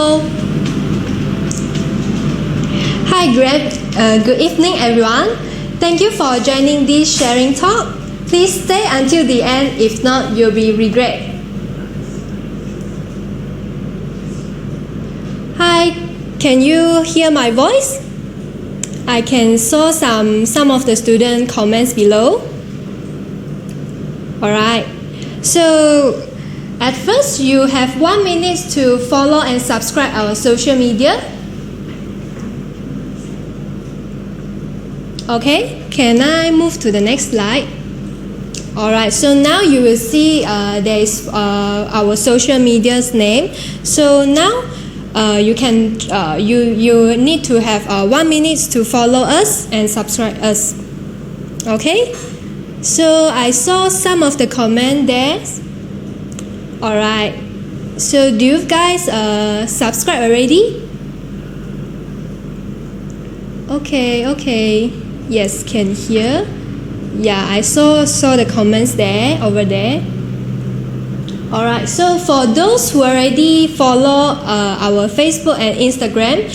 Hello. Hi, good evening, everyone. Thank you for joining this sharing talk. Please stay until the end. If not, you'll be regret. Hi, can you hear my voice? I can saw some of the student comments below. Alright, so at first you have 1 minute to follow and subscribe our social media. Okay, can I move to the next slide? Alright, so now you will see there is our social media's name. So now you need to have 1 minute to follow us and subscribe us. Okay, so I saw some of the comment there. Alright, so do you guys subscribe already? Okay, yes, can hear. Yeah, I saw the comments there, over there. Alright, so for those who already follow our Facebook and Instagram,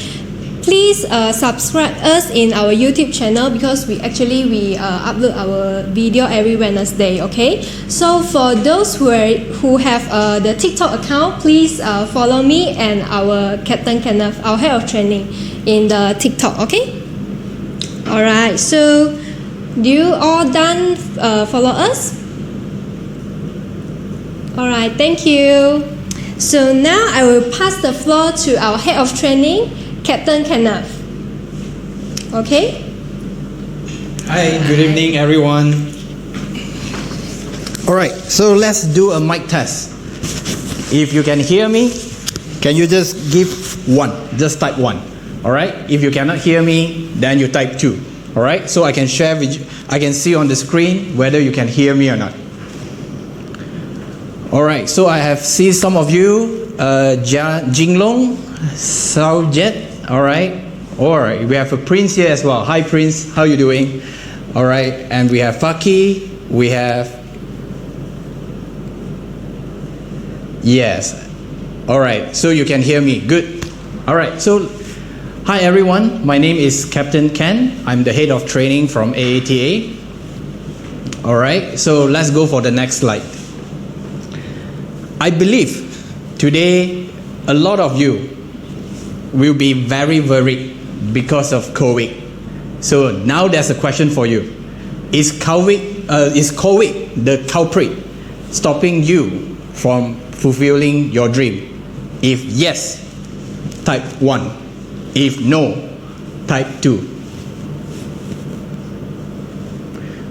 please subscribe us in our YouTube channel because we upload our video every Wednesday, okay? So for those who have the TikTok account, please follow me and our Captain Kenneth, our head of training in the TikTok, okay? Alright, so do you all done follow us? Alright, thank you. So now I will pass the floor to our head of training, Captain Kenneth. Okay? Hi, good evening everyone. Alright, so let's do a mic test. If you can hear me, can you just give 1? Just type 1. Alright? If you cannot hear me, then you type 2. Alright? So I can share with you, I can see on the screen whether you can hear me or not. Alright, so I have seen some of you, Jinglong, Saujet, alright, we have a Prince here as well. Hi Prince, how you doing? Alright, and we have Faki, we have, yes, alright, so you can hear me, good. Alright, so hi everyone, my name is Captain Ken, I'm the head of training from AATA. Alright, so let's go for the next slide. I believe today a lot of you will be very worried because of COVID. So now there's a question for you. Is COVID the culprit stopping you from fulfilling your dream? If yes, type 1. If no, type 2.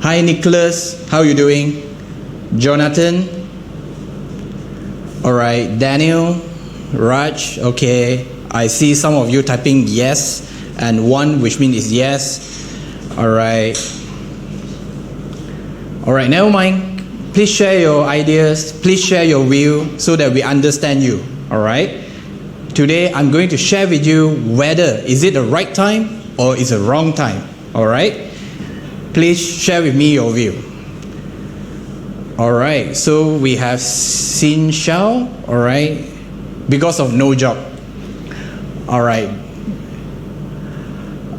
Hi Nicholas, how you doing? Jonathan? Alright, Daniel, Raj, okay. I see some of you typing yes and 1, which means is yes. Alright. Alright, never mind. Please share your ideas. Please share your view so that we understand you. Alright. Today I'm going to share with you whether is it the right time or is it the wrong time. Alright. Please share with me your view. Alright, so we have Xin Xiao, alright, because of no job. Alright.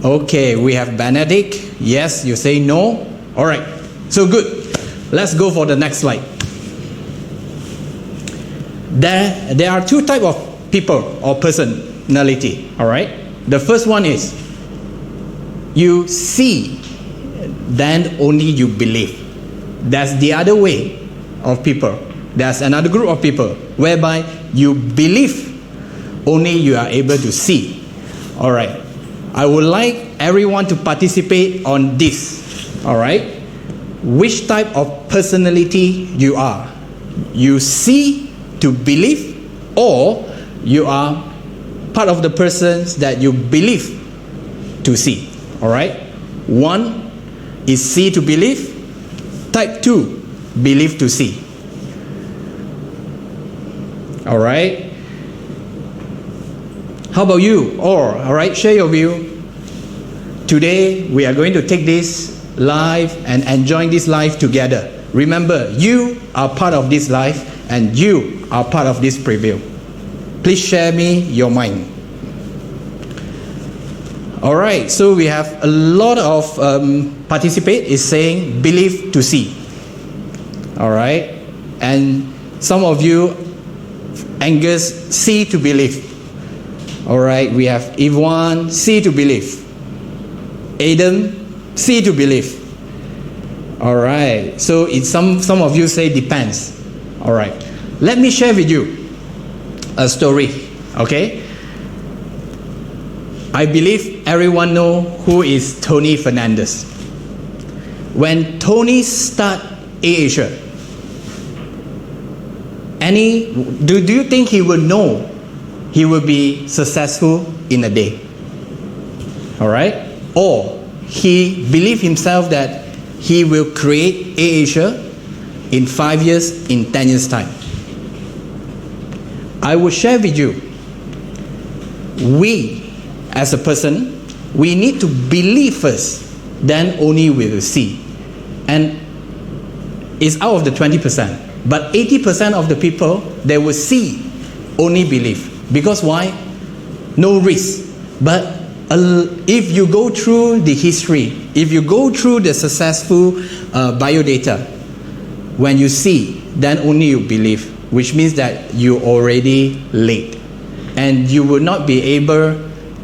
Okay, we have Benedict. Yes, you say no. Alright, so good. Let's go for the next slide. There are 2 types of people or personality, alright. The first one is you see, then only you believe. That's the other way of people. There's another group of people whereby you believe, only you are able to see. Alright. I would like everyone to participate on this. Alright. Which type of personality you are? You see to believe, or you are part of the persons that you believe to see. Alright. 1 is see to believe. Type 2, believe to see. Alright. How about you? Alright, share your view. Today, we are going to take this live and enjoy this life together. Remember, you are part of this life and you are part of this preview. Please share me your mind. All right, so we have a lot of participate is saying believe to see. All right, and some of you, Angus, see to believe. All right, we have Yvonne, see to believe. Adam, see to believe. All right, so it's some of you say depends. All right, let me share with you a story. Okay, I believe everyone know who is Tony Fernandez. When Tony start AATA, do you think he would know he will be successful in a day? All right, or he believe himself that he will create AATA in 5 years, in 10 years time? I will share with you, we as a person, we need to believe first, then only we will see. And it's out of the 20%, but 80% of the people, they will see, only believe. Because why? No risk. But if you go through the history, if you go through the successful biodata, when you see, then only you believe, which means that you already late. And you will not be able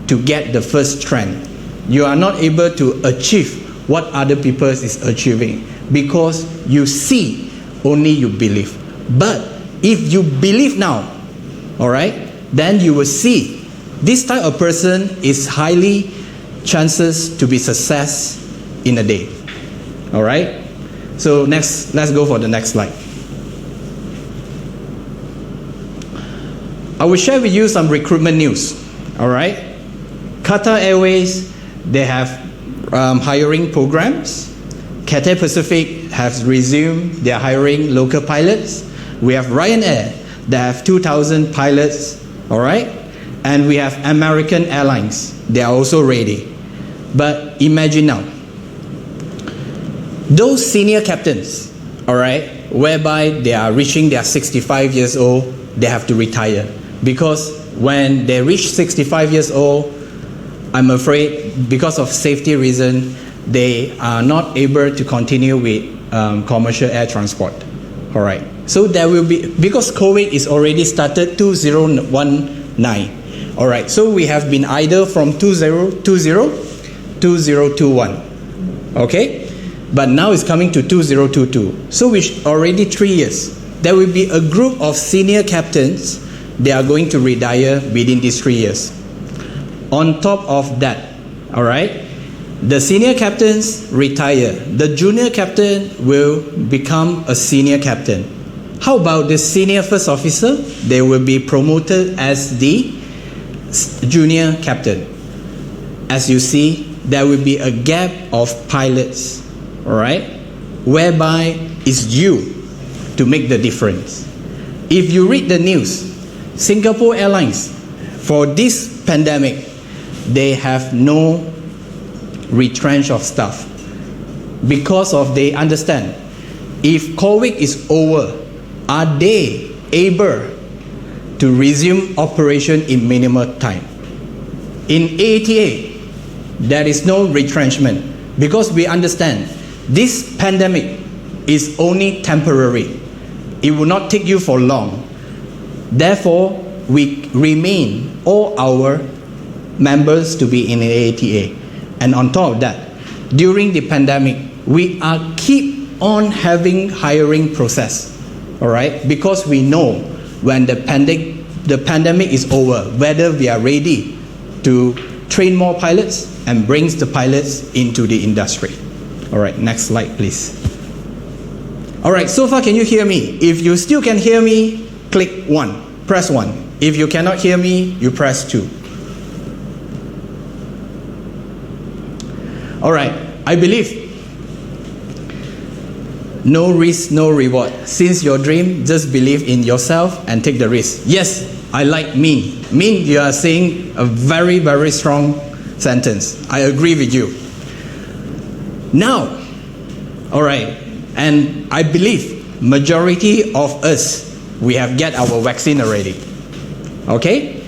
to get the first trend. You are not able to achieve what other people is achieving, because you see, only you believe. But if you believe now, all right, then you will see this type of person is highly chances to be success in a day. All right, so let's go for the next slide. I will share with you some recruitment news. All right, Qatar Airways, they have hiring programs. Cathay Pacific has resumed their hiring local pilots. We have Ryanair, they have 2,000 pilots. All right, and we have American Airlines, they are also ready. But imagine now, those senior captains, all right, whereby they are reaching their 65 years old, they have to retire. Because when they reach 65 years old, I'm afraid because of safety reason, they are not able to continue with commercial air transport. All right, so there will be, because COVID is already started 2019. All right, so we have been idle from 2020, 2021. Okay, but now it's coming to 2022. So we already 3 years. There will be a group of senior captains. They are going to retire within these 3 years. On top of that, all right, the senior captains retire. The junior captain will become a senior captain. How about the senior first officer? They will be promoted as the junior captain. As you see, there will be a gap of pilots, all right, whereby it's you to make the difference. If you read the news, Singapore Airlines, for this pandemic, they have no retrench of staff, because of they understand, if COVID is over, are they able to resume operation in minimal time? In AATA, there is no retrenchment, because we understand this pandemic is only temporary. It will not take you for long. Therefore, we remain all our members to be in AATA. And on top of that, during the pandemic, we are keep on having hiring process, all right? Because we know when the pandemic is over, whether we are ready to train more pilots and brings the pilots into the industry. All right, next slide, please. All right, so far can you hear me? If you still can hear me, click 1, press 1. If you cannot hear me, you press 2. All right, I believe no risk, no reward. Since your dream, just believe in yourself and take the risk. Yes, I like Min. Min, you are saying a very, very strong sentence. I agree with you. Now, all right, and I believe majority of us, we have get our vaccine already. Okay?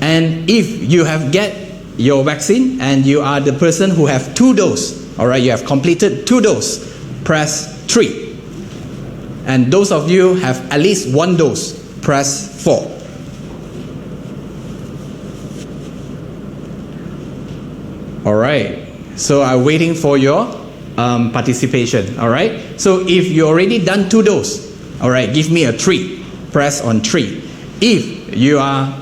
And if you have get your vaccine and you are the person who have 2 doses, all right, you have completed 2 doses, press 3. And those of you have at least 1 dose, press 4. All right, so I'm waiting for your participation. All right, so if you already done 2 doses, all right, give me a 3, press on 3. If you are,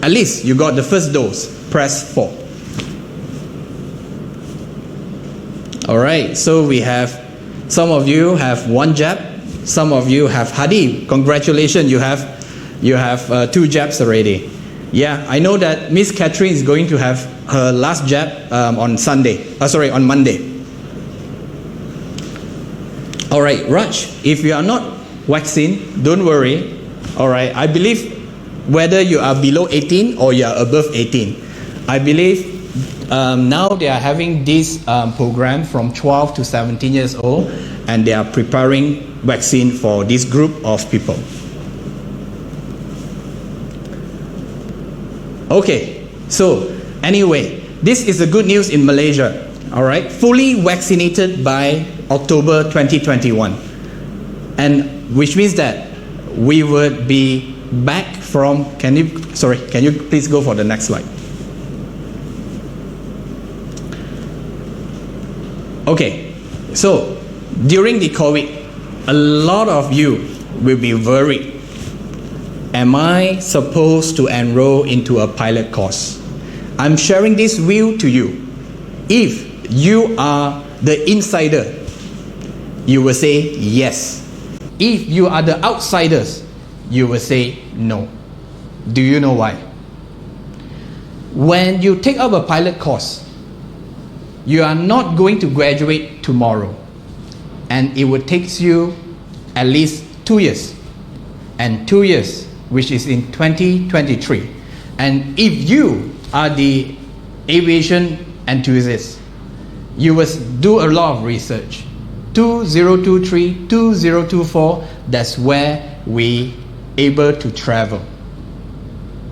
at least you got the first dose, press 4. All right, so we have, some of you have 1 jab, some of you have, Hadi, congratulations, you have 2 jabs already. Yeah, I know that Miss Catherine is going to have her last jab on Monday. All right, Raj, if you are not vaccinated, don't worry. All right, I believe whether you are below 18 or you are above 18, I believe now they are having this program from 12 to 17 years old, and they are preparing vaccine for this group of people. Okay, so anyway, this is the good news in Malaysia. All right, fully vaccinated by October 2021, and which means that we would be back from, can you please go for the next slide? Okay, so during the COVID, a lot of you will be worried. Am I supposed to enroll into a pilot course? I'm sharing this view to you. If you are the insider, you will say yes. If you are the outsiders, you will say no. Do you know why? When you take up a pilot course, you are not going to graduate tomorrow, and it will take you at least 2 years, and 2 years, which is in 2023. And if you are the aviation enthusiast, you will do a lot of research. 2023, 2024, that's where we able to travel.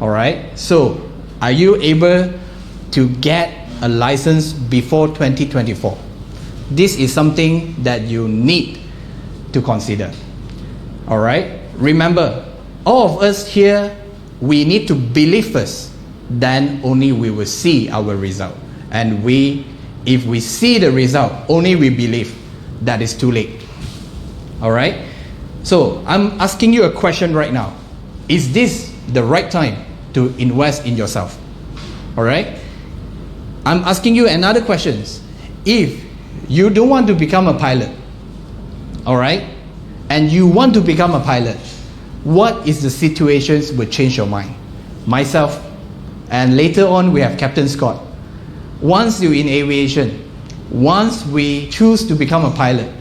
All right, so are you able to get a license before 2024? This is something that you need to consider. All right, remember, all of us here, we need to believe first, then only we will see our result. And if we see the result, only we believe, that is too late. All right, so I'm asking you a question right now. Is this the right time to invest in yourself? All right, I'm asking you another question. If you don't want to become a pilot, all right, and you want to become a pilot, what is the situations will change your mind? Myself, and later on we have Captain Scott. Once you're in aviation, once we choose to become a pilot,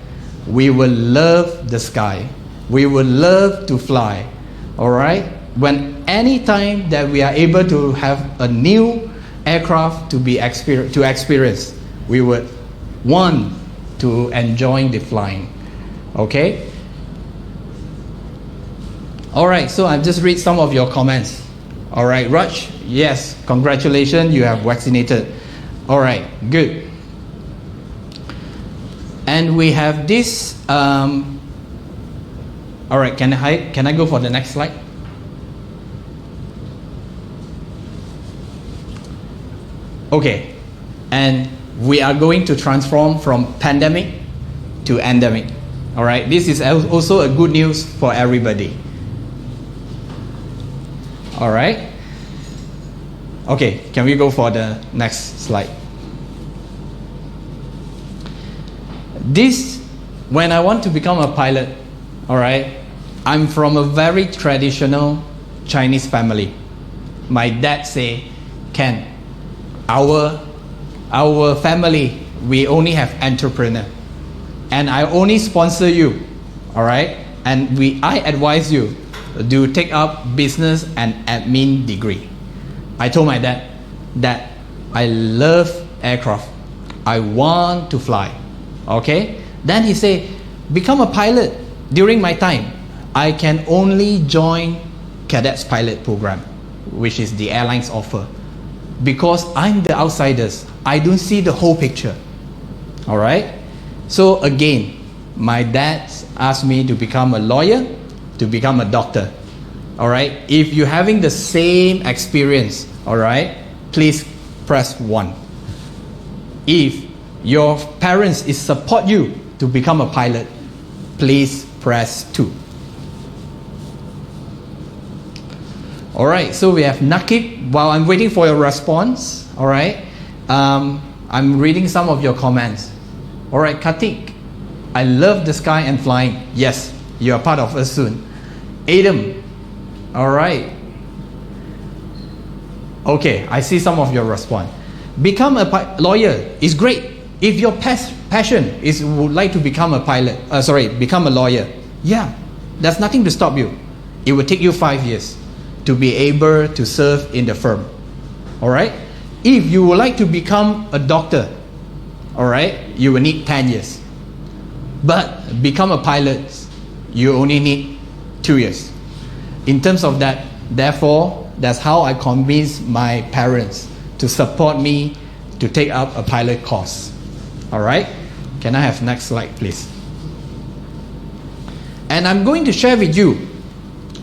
we will love the sky. We will love to fly. All right? When any time that we are able to have a new aircraft to experience, we would want to enjoy the flying. Okay? All right, so I've just read some of your comments. All right, Raj, yes, congratulations, you have vaccinated. All right, good. And we have this, all right, can I go for the next slide? Okay, and we are going to transform from pandemic to endemic. All right, this is also a good news for everybody. All right. Okay, can we go for the next slide? This, when I want to become a pilot, all right, I'm from a very traditional Chinese family. My dad say, Ken, our family, we only have entrepreneur, and I only sponsor you, all right, and I advise you to take up business and admin degree. I told my dad that I love aircraft. I want to fly. Okay? Then he said, become a pilot. During my time, I can only join cadets pilot program. which is the airline's offer. Because I'm the outsiders, I don't see the whole picture. All right? So again, my dad asked me to become a lawyer, to become a doctor. All right? If you're having the same experience, all right, please press 1. If your parents support you to become a pilot, please press 2. All right, so we have Nakib. While I'm waiting for your response, all right, I'm reading some of your comments. All right, Kartik, I love the sky and flying. Yes, you are part of us soon. Adam, all right. Okay, I see some of your response. Become a lawyer is great. If your passion is would like to become a pilot, become a lawyer, yeah, there's nothing to stop you. It will take you 5 years to be able to serve in the firm. All right? If you would like to become a doctor, all right, you will need 10 years. But become a pilot, you only need 2 years. In terms of that, therefore, that's how I convinced my parents to support me to take up a pilot course. All right? Can I have next slide, please? And I'm going to share with you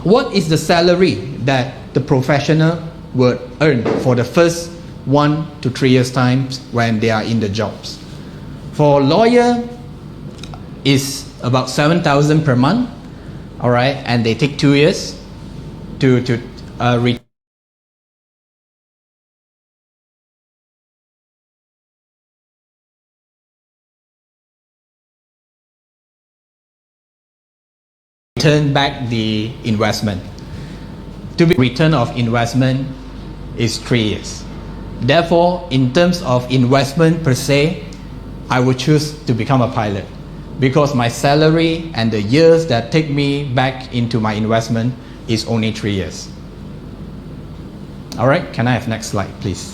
what is the salary that the professional would earn for the first 1 to 3 years times when they are in the jobs. For lawyer, is about 7,000 per month, all right, and they take 2 years to return back the investment. To be return of investment is 3 years. Therefore, in terms of investment per se, I would choose to become a pilot because my salary and the years that take me back into my investment is only 3 years. All right, can I have next slide, please?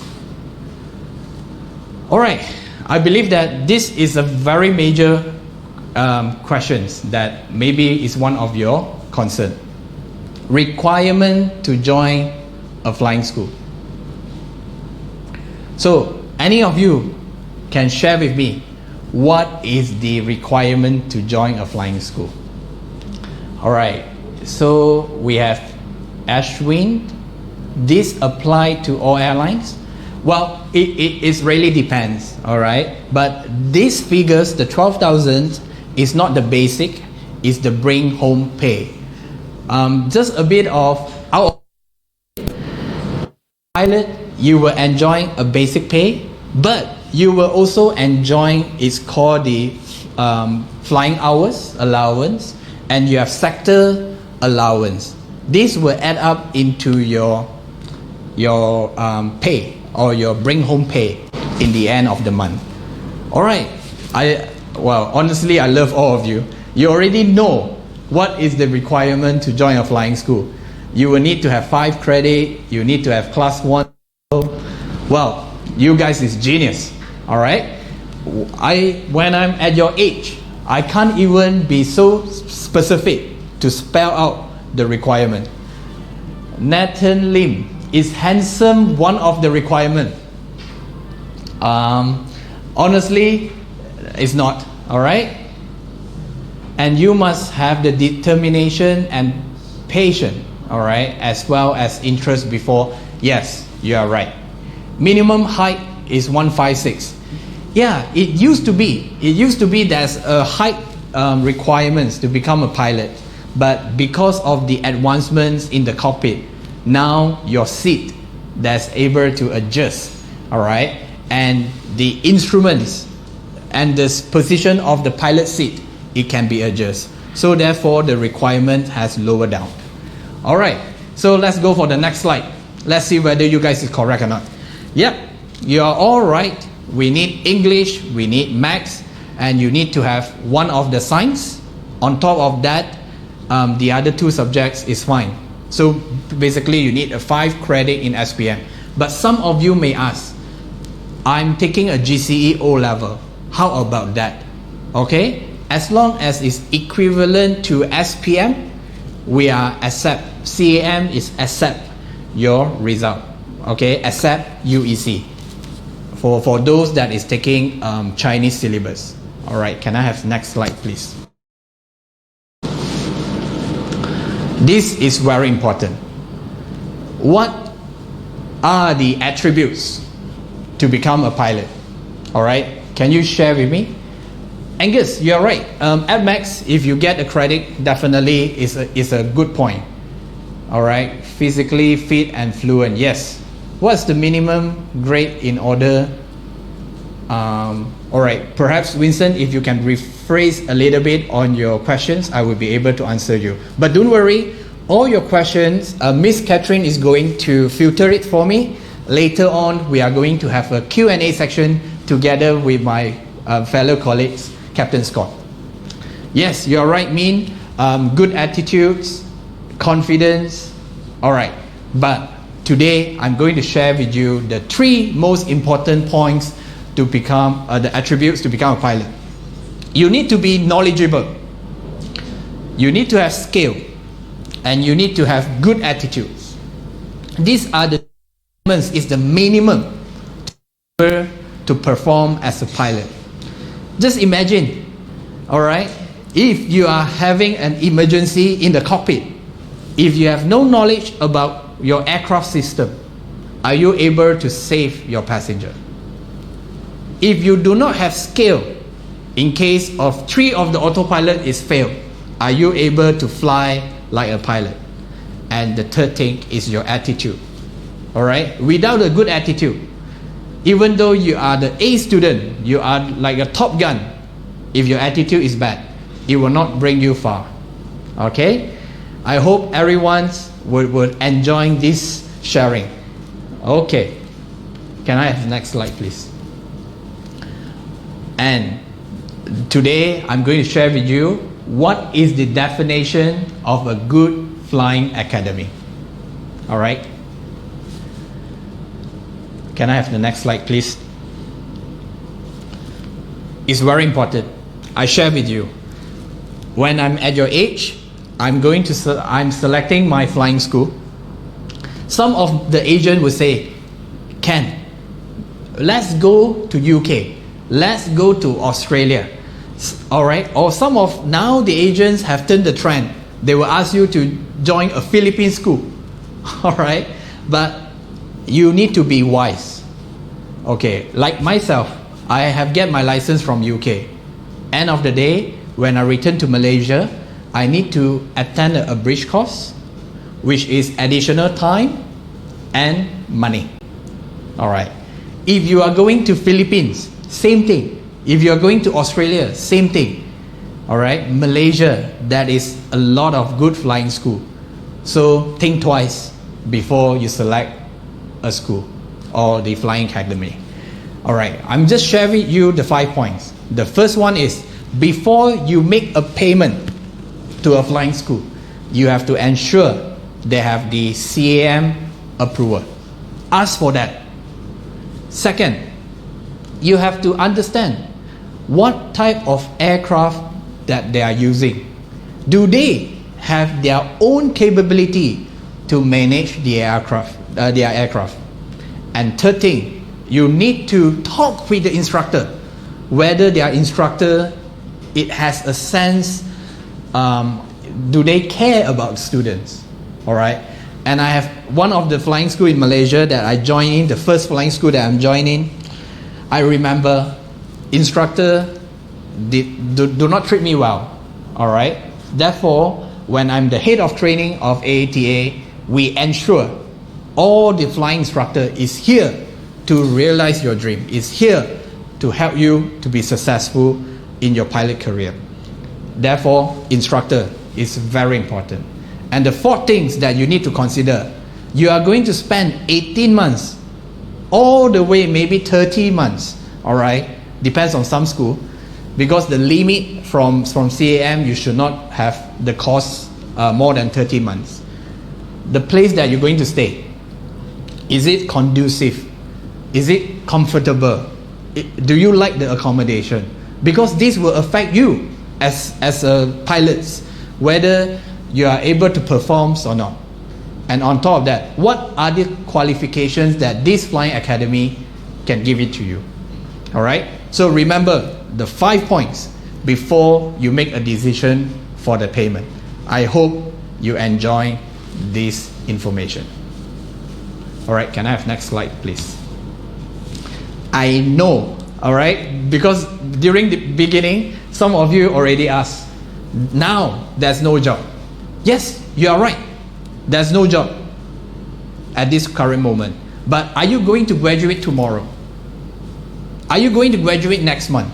All right, I believe that this is a very major questions that maybe is one of your concern. Requirement to join a flying school. So, any of you can share with me what is the requirement to join a flying school? All right, so we have Ashwin. This apply to all airlines? Well, it really depends, all right? But these figures, the 12,000, is not the basic, it's the bring home pay. Just a bit of our pilot, you will enjoy a basic pay, but you will also enjoy, it's called the flying hours allowance, and you have sector allowance. This will add up into your pay or your bring home pay in the end of the month. All right, honestly, I love all of you. You already know what is the requirement to join a flying school. You will need to have 5 credit, you need to have class 1. Well, you guys is genius, all right? When I'm at your age, I can't even be so specific to spell out the requirement. Nathan Lim, is handsome one of the requirement? Honestly, it's not, all right? And you must have the determination and patience, all right, as well as interest before. Yes, you are right. Minimum height is 156. Yeah, it used to be there's a height requirements to become a pilot, but because of the advancements in the cockpit, now your seat that's able to adjust, all right, and the instruments and the position of the pilot seat, it can be adjusted. So therefore, the requirement has lowered down. All right, so let's go for the next slide. Let's see whether you guys is correct or not. Yep, you are all right. We need English, we need maths, and you need to have one of the science. On top of that, the other 2 subjects is fine. So basically, you need a 5 credit in SPM. But some of you may ask, I'm taking a GCE O level. How about that? Okay, as long as it's equivalent to SPM, we are accept. CAM is accept. your result. Okay, except UEC. For those that is taking Chinese syllabus. All right, can I have next slide, please? This is very important. What are the attributes to become a pilot? All right, can you share with me? Angus, you're right. At max, if you get a credit, definitely is a good point. All right, physically fit and fluent. Yes. What's the minimum grade in order? All right, perhaps Winston, if you can rephrase a little bit on your questions, I will be able to answer you. But don't worry, all your questions, Miss Catherine is going to filter it for me. Later on, we are going to have a Q&A section together with my fellow colleagues, Captain Scott. Yes, you're right, Min. Good attitudes, confidence. All right, but today I'm going to share with you the 3 most important points to become the attributes to become a pilot. You need to be knowledgeable. You need to have skill, and you need to have good attitudes. These are the elements, is the minimum to perform as a pilot. Just imagine, all right, if you are having an emergency in the cockpit, if you have no knowledge about your aircraft system, are you able to save your passenger? If you do not have skill, in case of 3 of the autopilot is failed, are you able to fly like a pilot? And the third thing is your attitude. All right, without a good attitude, even though you are the A student, you are like a top gun, if your attitude is bad, it will not bring you far. Okay, I hope everyone will enjoy this sharing. Okay, can I have next slide, please? And today I'm going to share with you what is the definition of a good flying academy. All right, can I have the next slide, please? It's very important. I share with you, when I'm at your age, I'm selecting my flying school. Some of the agent will say, Ken, let's go to UK, let's go to Australia. All right, or some of now the agents have turned the trend. They will ask you to join a Philippine school. All right, but you need to be wise. Okay, like myself, I have get my license from UK. End of the day, when I return to Malaysia, I need to attend a bridge course, which is additional time and money. All right, if you are going to Philippines, same thing. If you are going to Australia, same thing. All right, Malaysia, that is a lot of good flying school. So think twice before you select a school or the flying academy. All right, I'm just sharing you the 5 points. The first one is, before you make a payment to a flying school, you have to ensure they have the CAM approval. Ask for that. Second, you have to understand what type of aircraft that they are using. Do they have their own capability to manage the aircraft, their aircraft? And third thing, you need to talk with the instructor, whether their instructor, it has a sense, do they care about students? All right, and I have one of the flying school in Malaysia that I joined in, the first flying school that I'm joining. I remember instructor do not treat me well. All right, therefore, when I'm the head of training of AATA, we ensure all the flying instructor is here to realize your dream, is here to help you to be successful in your pilot career. Therefore, instructor is very important. And the 4 things that you need to consider, you are going to spend 18 months, all the way maybe 30 months, all right, depends on some school, because the limit from CAM, you should not have the course more than 30 months. The place that you're going to stay, is it conducive? Is it comfortable? Do you like the accommodation? Because this will affect you as a pilot, whether you are able to perform or not. And on top of that, what are the qualifications that this flying academy can give it to you? All right. So remember the 5 points before you make a decision for the payment. I hope you enjoy this information. All right. Can I have next slide, please? I know. All right. Because during the beginning, some of you already asked, now there's no job. Yes, you are right. There's no job at this current moment. But are you going to graduate tomorrow? Are you going to graduate next month?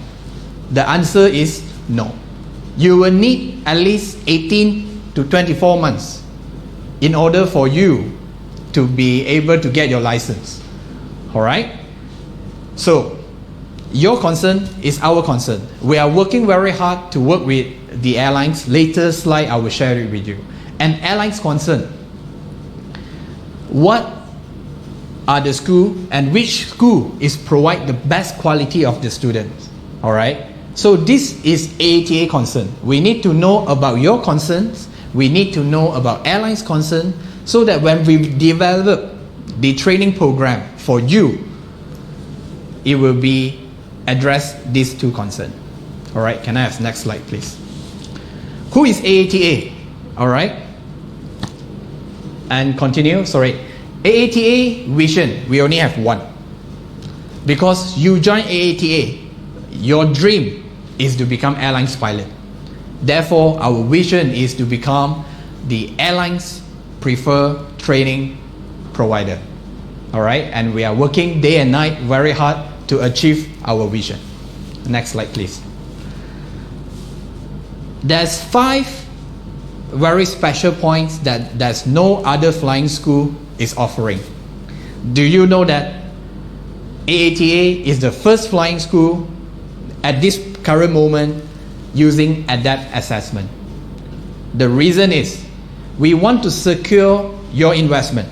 The answer is no. You will need at least 18 to 24 months in order for you to be able to get your license. All right? So, your concern is our concern. We are working very hard to work with the airlines. Later slide, I will share it with you. And airlines concern. What are the school and which school is provide the best quality of the students? All right. So this is AATA concern. We need to know about your concerns. We need to know about airlines concern, so that when we develop the training program for you, it will be address these two concerns. All right. Can I have next slide, please? Who is AATA? All right. And continue. Sorry. AATA vision, we only have one. Because you join AATA, your dream is to become airlines pilot. Therefore, our vision is to become the airlines preferred training provider. All right, and we are working day and night very hard to achieve our vision. Next slide, please. There's 5 very special points that there's no other flying school is offering. Do you know that AATA is the first flying school at this current moment using ADAPT assessment? The reason is we want to secure your investment.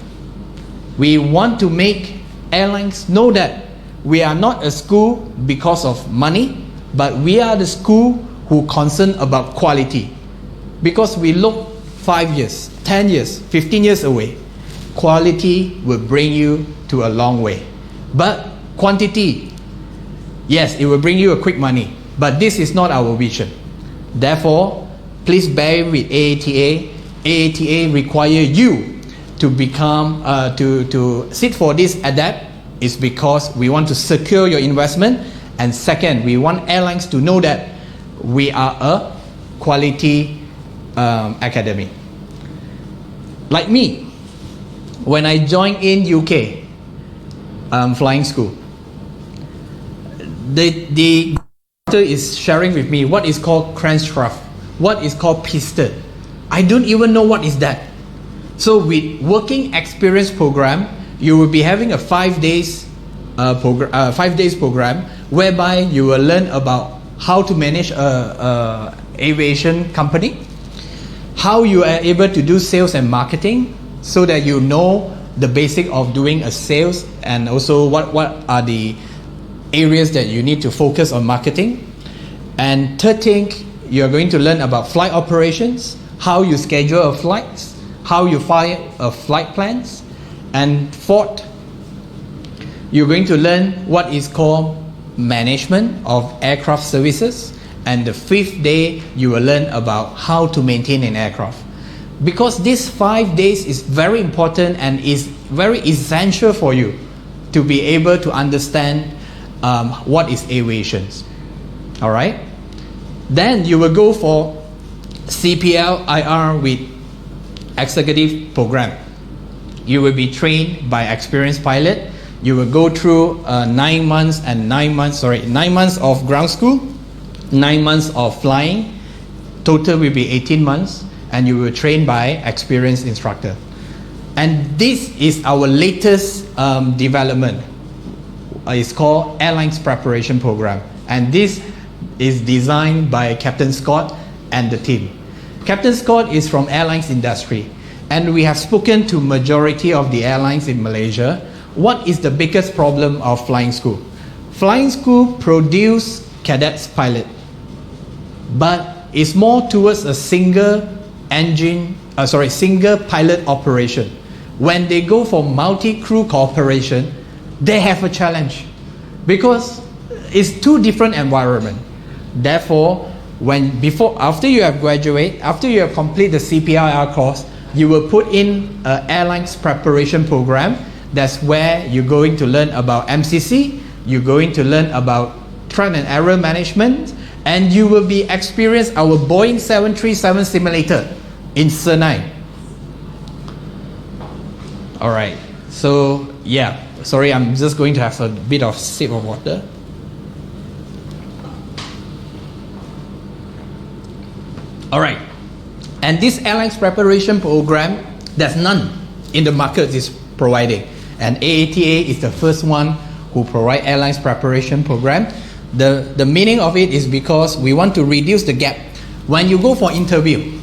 We want to make airlines know that we are not a school because of money, but we are the school who concerned about quality. Because we look 5 years, 10 years, 15 years away, quality will bring you to a long way. But quantity, yes, it will bring you a quick money, but this is not our vision. Therefore, please bear with AATA. AATA require you to become, to sit for this ADAPT is because we want to secure your investment. And second, we want airlines to know that we are a quality academy. Like me, when I joined in UK flying school, the doctor is sharing with me what is called crankshaft, what is called piston. I don't even know what is that. So with working experience program, you will be having a 5 days program whereby you will learn about how to manage a aviation company, how you are able to do sales and marketing, so that you know the basic of doing a sales, and also what are the areas that you need to focus on marketing. And third thing, you are going to learn about flight operations, how you schedule a flight, how you file a flight plans. And fourth, you're going to learn what is called management of aircraft services. And the 5th day, you will learn about how to maintain an aircraft. Because this 5 days is very important and is very essential for you to be able to understand what is aviation. All right? Then you will go for CPL IR with executive program. You will be trained by experienced pilot. You will go through 9 months of ground school, 9 months of flying. Total will be 18 months, and you will train by experienced instructor. And this is our latest development. It's called Airlines Preparation Program, and this is designed by Captain Scott and the team. Captain Scott is from airlines industry, and we have spoken to majority of the airlines in Malaysia. What is the biggest problem of flying school? Flying school produce cadets pilot, but it's more towards a single pilot operation. when they go for multi-crew cooperation, they have a challenge because it's two different environments. Therefore, after you have graduated, after you have completed the CPIR course, you will put in an airlines preparation program. That's where you're going to learn about MCC, you're going to learn about trial and error management, and you will be experience our Boeing 737 simulator in Senai. All right, so yeah, sorry, I'm just going to have a bit of sip of water. All right, and this airlines preparation program, there's none in the market is providing, and AATA is the first one who provide airlines preparation program. The meaning of it is because we want to reduce the gap. When you go for interview,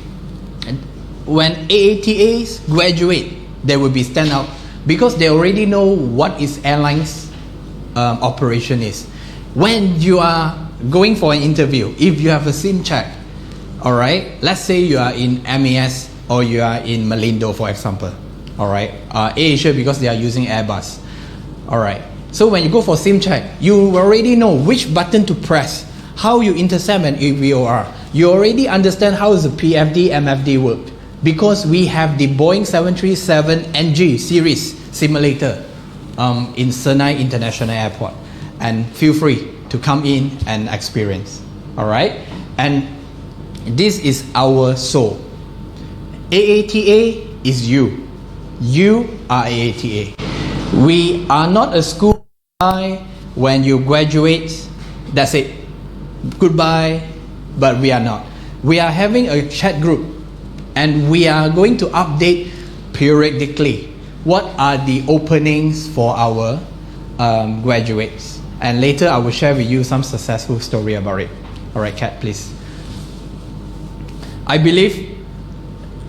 and when AATAs graduate, they will be stand out because they already know what is airlines operation is. When you are going for an interview, if you have a SIM check, all right, let's say you are in MAS or you are in Malindo, for example, all right, AirAsia because they are using Airbus, all right. So when you go for SIM check, you already know which button to press, how you intercept an AVOR. You already understand how the PFD, MFD work because we have the Boeing 737 NG series simulator in Senai International Airport, and feel free to come in and experience, all right. And this is our soul. AATA is you. You are AATA. We are not a school when you graduate, that's it. Goodbye, but we are not. We are having a chat group and we are going to update periodically what are the openings for our graduates. And later I will share with you some successful story about it. All right, Kat, please. I believe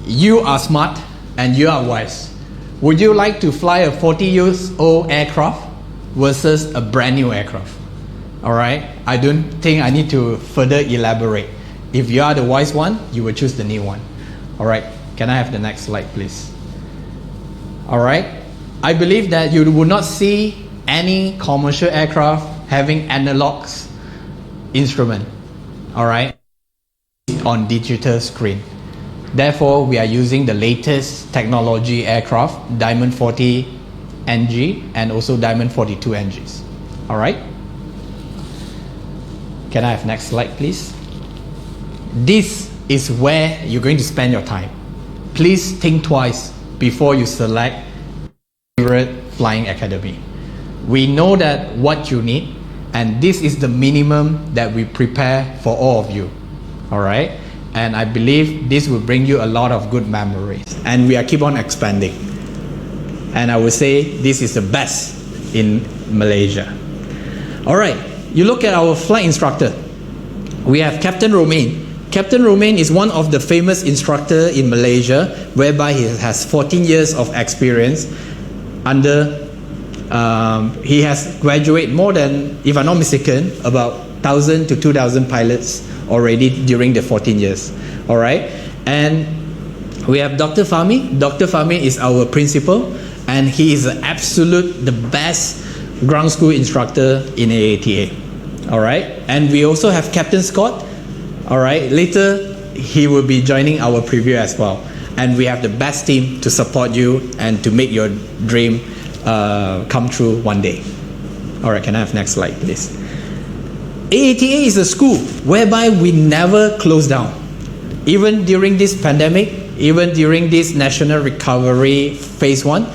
you are smart and you are wise. Would you like to fly a 40-year-old aircraft versus a brand new aircraft? All right, I don't think I need to further elaborate. If you are the wise one, you will choose the new one. All right, can I have the next slide, please? All right, I believe that you will not see any commercial aircraft having analog instrument, all right, on digital screen. Therefore, we are using the latest technology aircraft, Diamond 40 NG and also Diamond 42 NGs. All right. Can I have next slide, please? This is where you're going to spend your time. Please think twice before you select favorite flying academy. We know that what you need, and this is the minimum that we prepare for all of you. All right. And I believe this will bring you a lot of good memories. And we are keep on expanding. And I would say this is the best in Malaysia. All right, you look at our flight instructor. We have Captain Romain. Captain Romain is one of the famous instructor in Malaysia, whereby he has 14 years of experience. He has graduated more than, if I'm not mistaken, about 1,000 to 2,000 pilots already during the 14 years. All right, and we have Dr. Fahmi. Dr. Fahmi is our principal, and he is the best ground school instructor in AATA. All right, and we also have Captain Scott. All right, later he will be joining our preview as well. And we have the best team to support you and to make your dream come true one day. All right, can I have next slide, please? AATA is a school whereby we never close down. Even during this pandemic, even during this national recovery phase 1,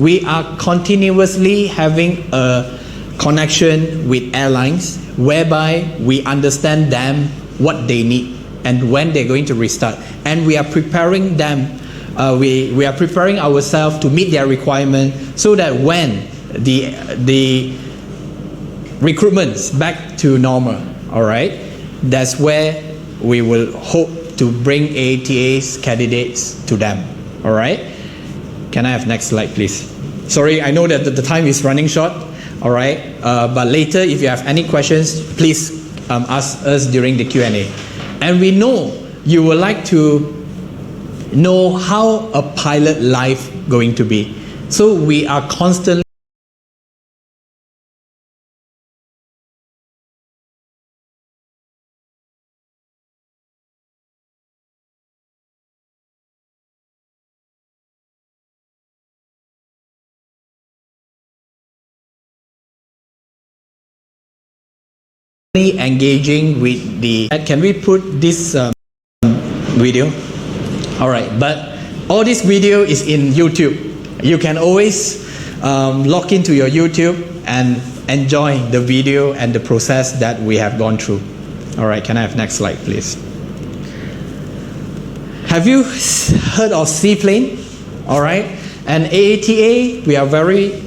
we are continuously having a connection with airlines whereby we understand them what they need and when they're going to restart. And we are preparing them, we are preparing ourselves to meet their requirement so that when the recruitment's back to normal, all right, that's where we will hope to bring AATA's candidates to them, all right? Can I have next slide, please? Sorry, I know that the time is running short, all right? But later, if you have any questions, please ask us during the Q&A. And we know you would like to know how a pilot life going to be. So we are constantly engaging with the. Can we put this video? All right, but all this video is in YouTube. You can always log into your YouTube and enjoy the video and the process that we have gone through. All right, can I have next slide, please? Have you heard of seaplane? All right, and AATA, we are very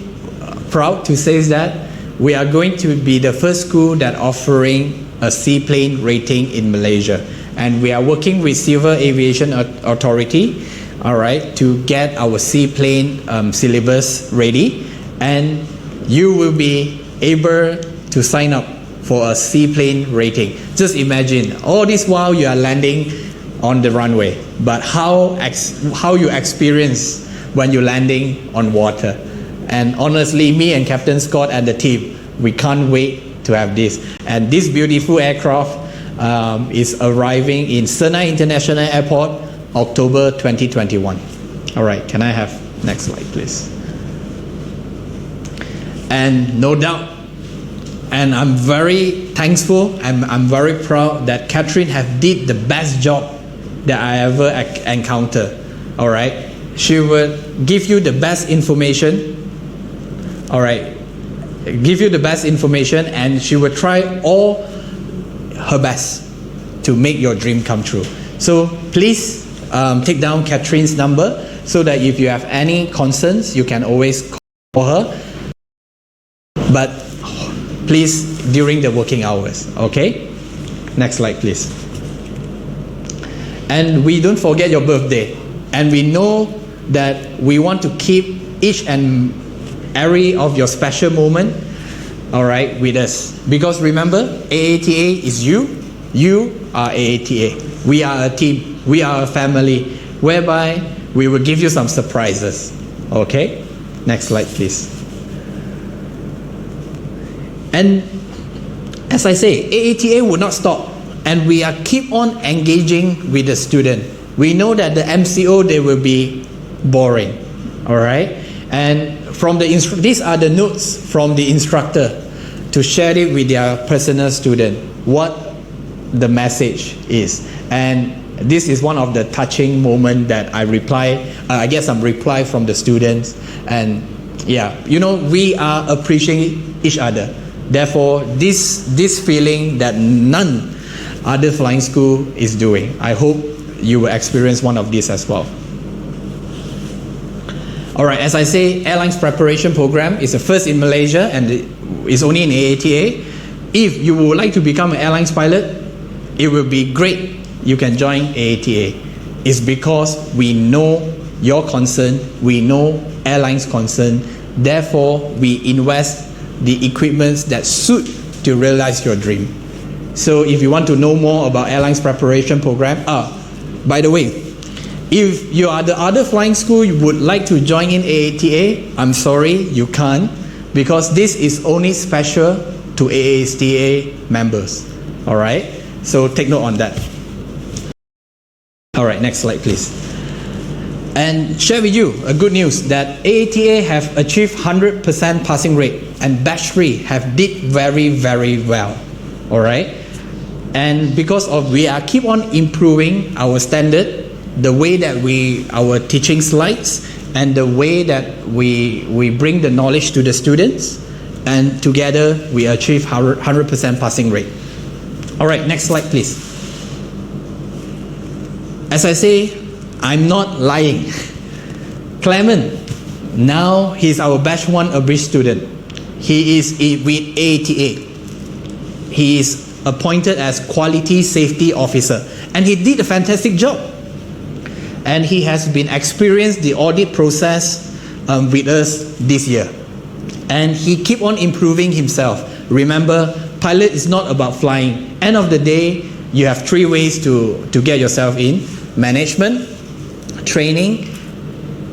proud to say that we are going to be the first school that offering a seaplane rating in Malaysia, and we are working with Civil Aviation Authority, all right, to get our seaplane syllabus ready, and you will be able to sign up for a seaplane rating. Just imagine, all this while you are landing on the runway, but how you experience when you're landing on water. And honestly, me and Captain Scott and the team, we can't wait to have this. And this beautiful aircraft is arriving in Senai International Airport, October 2021. All right, can I have next slide, please? And no doubt, and I'm very thankful, I'm very proud that Catherine have did the best job that I ever encountered. All right, she will give you the best information. All right, give you the best information, and she will try all her best to make your dream come true. So please take down Catherine's number so that if you have any concerns, you can always call her. But please, during the working hours, okay? Next slide, please. And we don't forget your birthday. And we know that we want to keep each and every of your special moment, all right, with us. Because remember, AATA is you. You are AATA. We are a team. We are a family, whereby we will give you some surprises. Okay? Next slide, please. And as I say, AATA will not stop, and we are keep on engaging with the student. We know that the MCO, they will be boring, all right? And from the these are the notes from the instructor to share it with their personal student, what the message is. And this is one of the touching moments that I get some reply from the students. And yeah, you know, we are appreciating each other. Therefore, this feeling that none other flying school is doing. I hope you will experience one of these as well. All right, as I say, airlines preparation program is the first in Malaysia and is only in AATA. If you would like to become an airlines pilot, it will be great. You can join AATA. It's because we know your concern, we know airlines concern. Therefore, we invest the equipments that suit to realize your dream. So if you want to know more about airlines preparation program, by the way, if you are the other flying school you would like to join in AATA, I'm sorry, you can't, because this is only special to AATA members. All right, so take note on that. All right, next slide, please. And share with you a good news that AATA have achieved 100% passing rate, and batch 3 have did very, very well. All right, and because of we are keep on improving our standard, the way that our teaching slides, and the way that we bring the knowledge to the students, and together we achieve 100% passing rate. All right, next slide, please. As I say, I'm not lying. Clement, now he's our batch 1 abridged student. He is with AATA. He is appointed as Quality Safety Officer, and he did a fantastic job. And he has been experienced the audit process with us this year. And he keep on improving himself. Remember, pilot is not about flying. End of the day, you have 3 ways to get yourself in: management, training.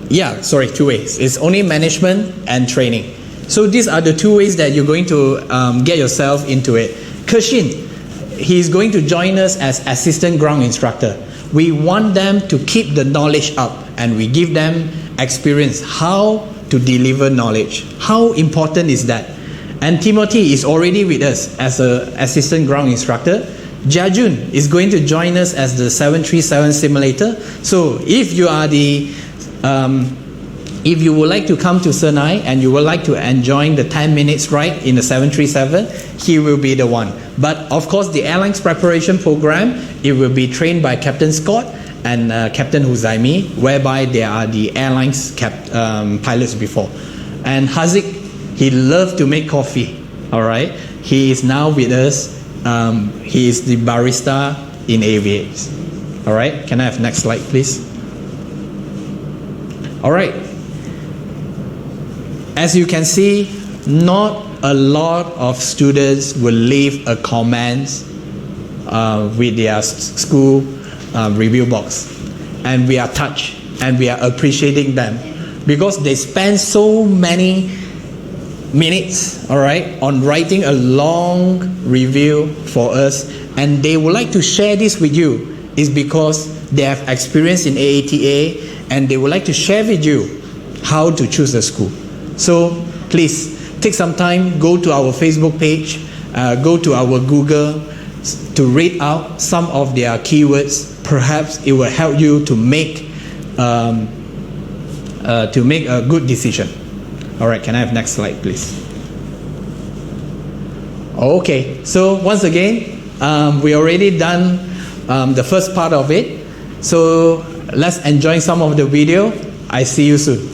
Yeah, sorry, 2 ways. It's only management and training. So these are the 2 ways that you're going to get yourself into it. Kershin, he's going to join us as assistant ground instructor. We want them to keep the knowledge up, and we give them experience how to deliver knowledge. How important is that? And Timothy is already with us as an assistant ground instructor. Jajun is going to join us as the 737 simulator. So if you are if you would like to come to Senai and you would like to enjoy the 10 minutes ride in the 737, he will be the one. But of course, the airlines preparation program, it will be trained by Captain Scott and Captain Huzaimi, whereby they are the airlines pilots before. And Hazik, he loves to make coffee. All right, he is now with us. He is the barista in aviation. All right, can I have next slide, please? All right. As you can see, not a lot of students will leave a comment with their school review box, and we are touched and we are appreciating them because they spend so many minutes, all right, on writing a long review for us, and they would like to share this with you. Is because they have experience in AATA and they would like to share with you how to choose a school. So please take some time, go to our Facebook page, go to our Google to read out some of their keywords. Perhaps it will help you to make a good decision. All right, can I have next slide, please? Okay, so once again, we already done the first part of it. So let's enjoy some of the video. I see you soon.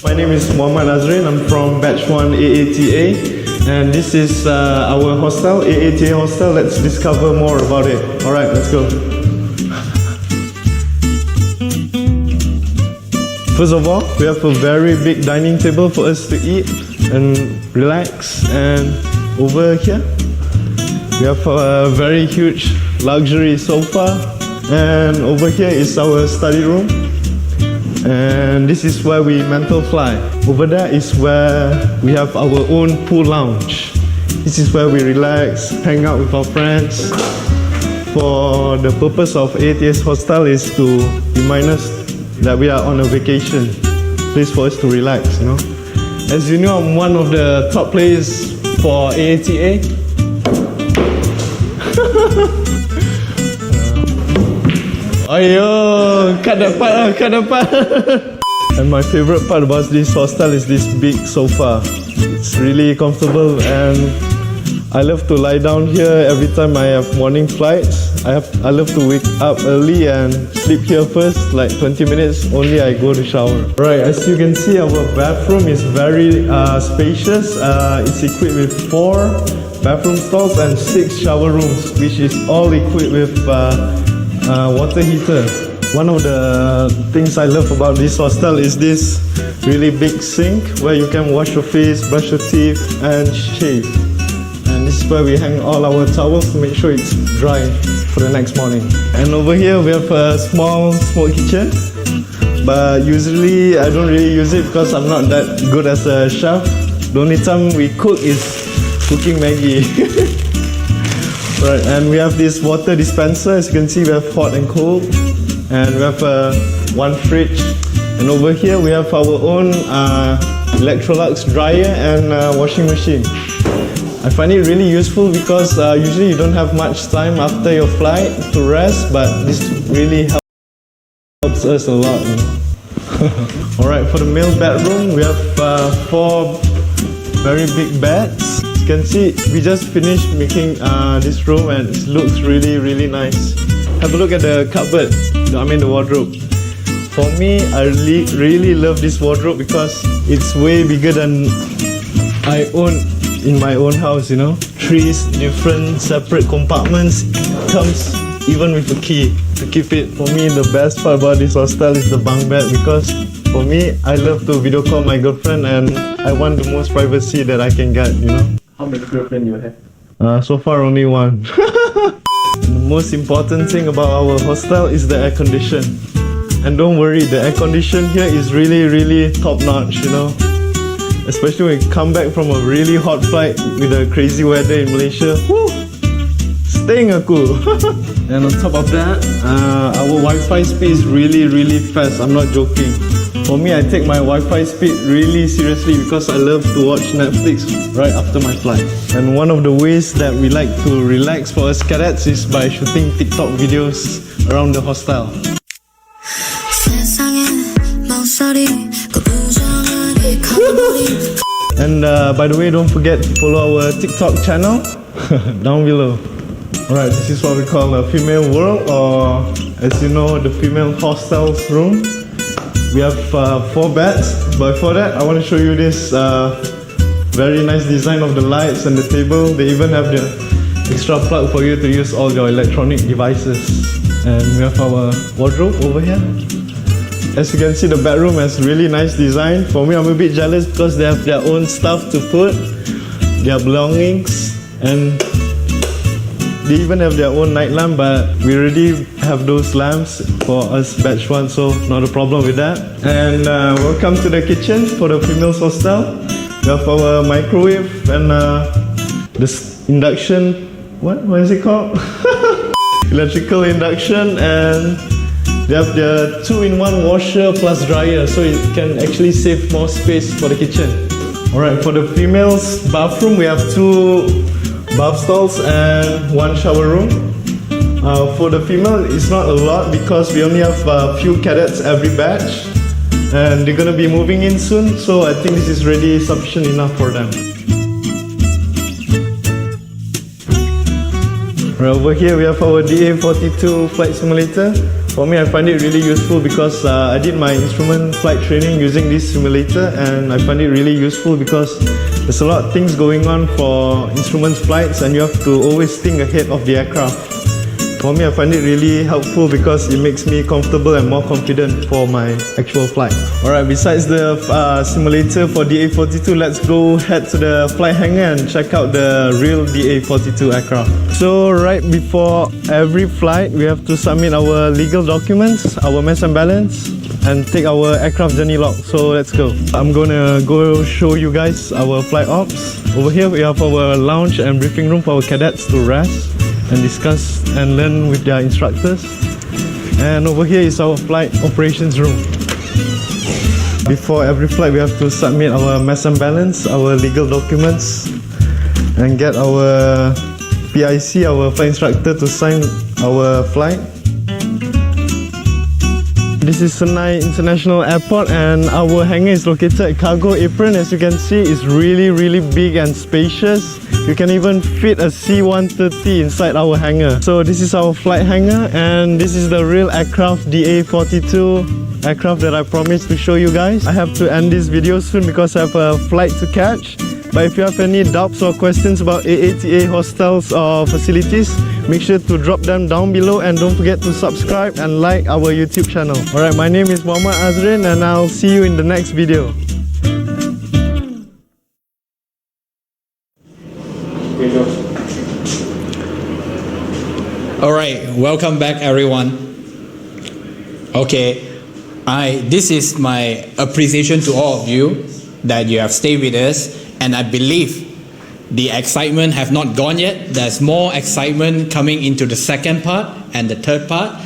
My name is Muhammad Azrin. I'm from Batch 1 AATA, and this is our hostel, AATA hostel. Let's discover more about it. All right, let's go. First of all, we have a very big dining table for us to eat and relax. And over here, we have a very huge luxury sofa. And over here is our study room. And this is where we mental fly. Over there is where we have our own pool lounge. This is where we relax, hang out with our friends. For the purpose of AAT's hostel is to remind us that we are on a vacation, place for us to relax, you know. As you know, I'm one of the top players for AATA. Ayo, cut that part. And my favorite part about this hostel is this big sofa. It's really comfortable, and I love to lie down here every time I have morning flights. I love to wake up early and sleep here first, like 20 minutes, only I go to shower. Right, as you can see, our bathroom is very spacious. It's equipped with 4 bathroom stalls and 6 shower rooms, which is all equipped with water heater. One of the things I love about this hostel is this really big sink where you can wash your face, brush your teeth and shave. And this is where we hang all our towels to make sure it's dry for the next morning. And over here we have a small smoke kitchen, but usually I don't really use it because I'm not that good as a chef. The only time we cook is cooking Maggi. Right, and we have this water dispenser. As you can see, we have hot and cold, and we have one fridge. And over here we have our own Electrolux dryer and washing machine. I find it really useful because usually you don't have much time after your flight to rest, but this really helps us a lot, you know. Alright, for the male bedroom, we have 4 very big beds. As you can see, we just finished making this room and it looks really, really nice. Have a look at the cupboard, the wardrobe. For me, I really love this wardrobe because it's way bigger than I own in my own house, you know. 3 different separate compartments. Comes even with a key to keep it. For me, the best part about this hostel is the bunk bed because for me, I love to video call my girlfriend and I want the most privacy that I can get, you know. How many girlfriends you have? So far only one. The most important thing about our hostel is the air condition. And don't worry, the air condition here is really top notch, you know. Especially when you come back from a really hot flight with the crazy weather in Malaysia. Woo! Staying aku. And on top of that, our Wi-Fi speed is really fast. I'm not joking. For me, I take my Wi-Fi speed really seriously because I love to watch Netflix right after my flight. And one of the ways that we like to relax for us cadets is by shooting TikTok videos around the hostel. And by the way, don't forget to follow our TikTok channel down below. Alright, this is what we call a female world, or as you know, the female hostel's room. We have 4 beds, but before that I want to show you this very nice design of the lights and the table. They even have the extra plug for you to use all your electronic devices. And we have our wardrobe over here. As you can see, the bedroom has really nice design. For me, I'm a bit jealous because they have their own stuff to put, their belongings, and they even have their own night lamp, but we already have those lamps for us batch 1, so not a problem with that. And welcome to the kitchen for the females hostel. We have our microwave and this induction, what is it called? Electrical induction, and they have the 2-in-1 washer plus dryer, so it can actually save more space for the kitchen. Alright, for the females bathroom, we have 2 bath stalls and 1 shower room. For the female, it's not a lot because we only have a few cadets every batch, and they're gonna be moving in soon, so I think this is really sufficient enough for them. Right, over here we have our DA42 flight simulator. For me, I find it really useful because I did my instrument flight training using this simulator, and I find it really useful because there's a lot of things going on for instruments flights, and you have to always think ahead of the aircraft. For me, I find it really helpful because it makes me comfortable and more confident for my actual flight. Alright, besides the simulator for DA42, let's go head to the flight hangar and check out the real DA42 aircraft. So right before every flight, we have to submit our legal documents, our mass and balance, and take our aircraft journey log. So let's go. I'm gonna go show you guys our flight ops. Over here we have our lounge and briefing room for our cadets to rest and discuss and learn with their instructors. And over here is our flight operations room. Before every flight, we have to submit our mass and balance, our legal documents, and get our PIC, our flight instructor, to sign our flight. This is Senai International Airport, and our hangar is located at Cargo Apron. As you can see, it's really big and spacious. You can even fit a C-130 inside our hangar. So this is our flight hangar, and this is the real aircraft, DA42 aircraft that I promised to show you guys. I have to end this video soon because I have a flight to catch. But if you have any doubts or questions about AATA hostels or facilities, make sure to drop them down below, and don't forget to subscribe and like our YouTube channel. Alright, my name is Muhammad Azrin, and I'll see you in the next video. Alright, welcome back everyone. Okay, this is my appreciation to all of you that you have stayed with us, and I believe the excitement have not gone yet. There's more excitement coming into the second part and the third part.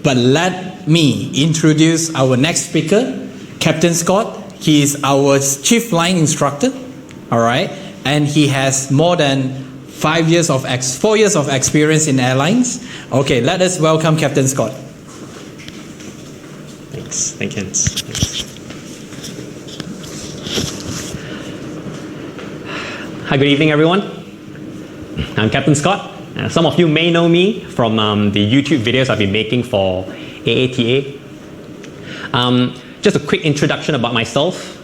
But let me introduce our next speaker, Captain Scott. He is our chief flying instructor, alright, and he has more than 4 years of experience in airlines. Okay, let us welcome Captain Scott. Thanks, thank you. Hi, good evening everyone. I'm Captain Scott. Some of you may know me from the YouTube videos I've been making for AATA. Just a quick introduction about myself.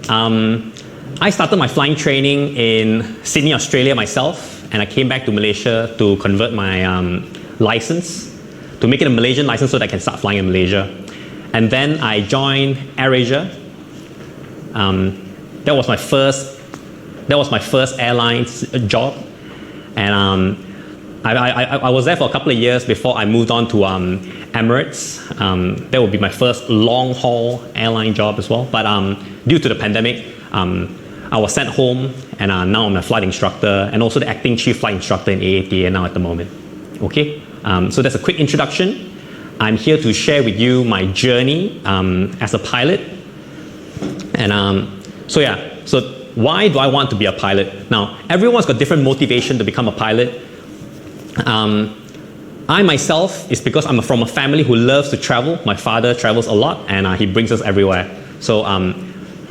I started my flying training in Sydney, Australia myself, and I came back to Malaysia to convert my license, to make it a Malaysian license so that I can start flying in Malaysia. And then I joined AirAsia. That was my first airline job, and I was there for a couple of years before I moved on to Emirates. That would be my first long-haul airline job as well. But due to the pandemic, I was sent home, and now I'm a flight instructor and also the acting chief flight instructor in AATA now at the moment. Okay, so that's a quick introduction. I'm here to share with you my journey as a pilot. And so why do I want to be a pilot? Now, everyone's got different motivation to become a pilot. I myself is because I'm from a family who loves to travel. My father travels a lot, and he brings us everywhere. So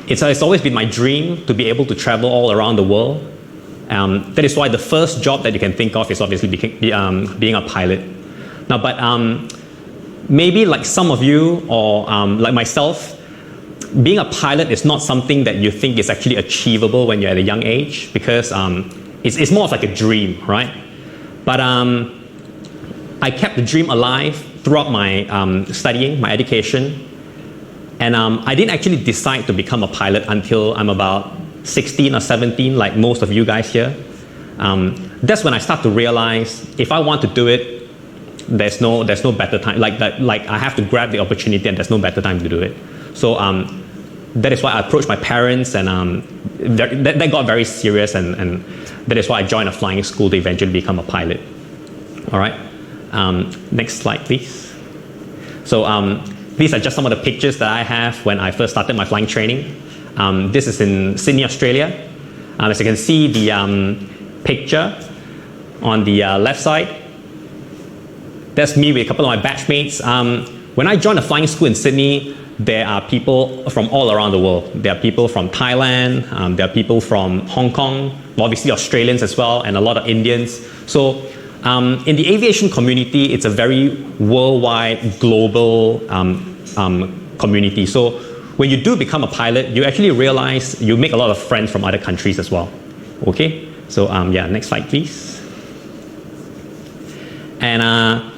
it's always been my dream to be able to travel all around the world. That is why the first job that you can think of is obviously being a pilot. Now, but maybe like some of you or like myself, being a pilot is not something that you think is actually achievable when you're at a young age, because it's more of like a dream, right? But I kept the dream alive throughout my studying, my education. And I didn't actually decide to become a pilot until I'm about 16 or 17, like most of you guys here. That's when I start to realize if I want to do it, there's no better time. Like I have to grab the opportunity, and there's no better time to do it. So that is why I approached my parents, and that got very serious, and that is why I joined a flying school to eventually become a pilot. All right. Next slide, please. So these are just some of the pictures that I have when I first started my flying training. This is in Sydney, Australia. As you can see, the picture on the left side, that's me with a couple of my batchmates. When I joined a flying school in Sydney, there are people from all around the world. There are people from Thailand, there are people from Hong Kong, obviously Australians as well, and a lot of Indians. So in the aviation community, it's a very worldwide, global community. So when you do become a pilot, you actually realize you make a lot of friends from other countries as well. Okay, so yeah, next slide, please. And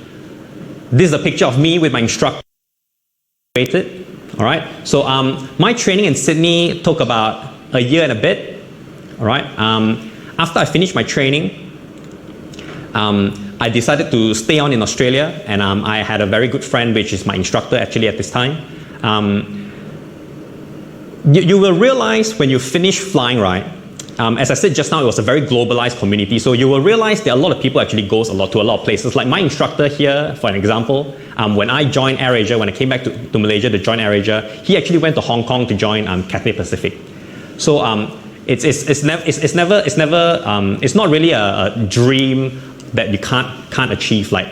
this is a picture of me with my instructor. All right, so my training in Sydney took about a year and a bit. All right, after I finished my training, I decided to stay on in Australia, and I had a very good friend, which is my instructor actually at this time. You will realize when you finish flying, right? As I said just now, it was a very globalized community, so you will realize there are a lot of people actually goes to a lot of places. Like my instructor here, for an example, when I joined AirAsia, when I came back to Malaysia to join AirAsia, he actually went to Hong Kong to join Cathay Pacific. So it's not really a dream that you can't achieve. Like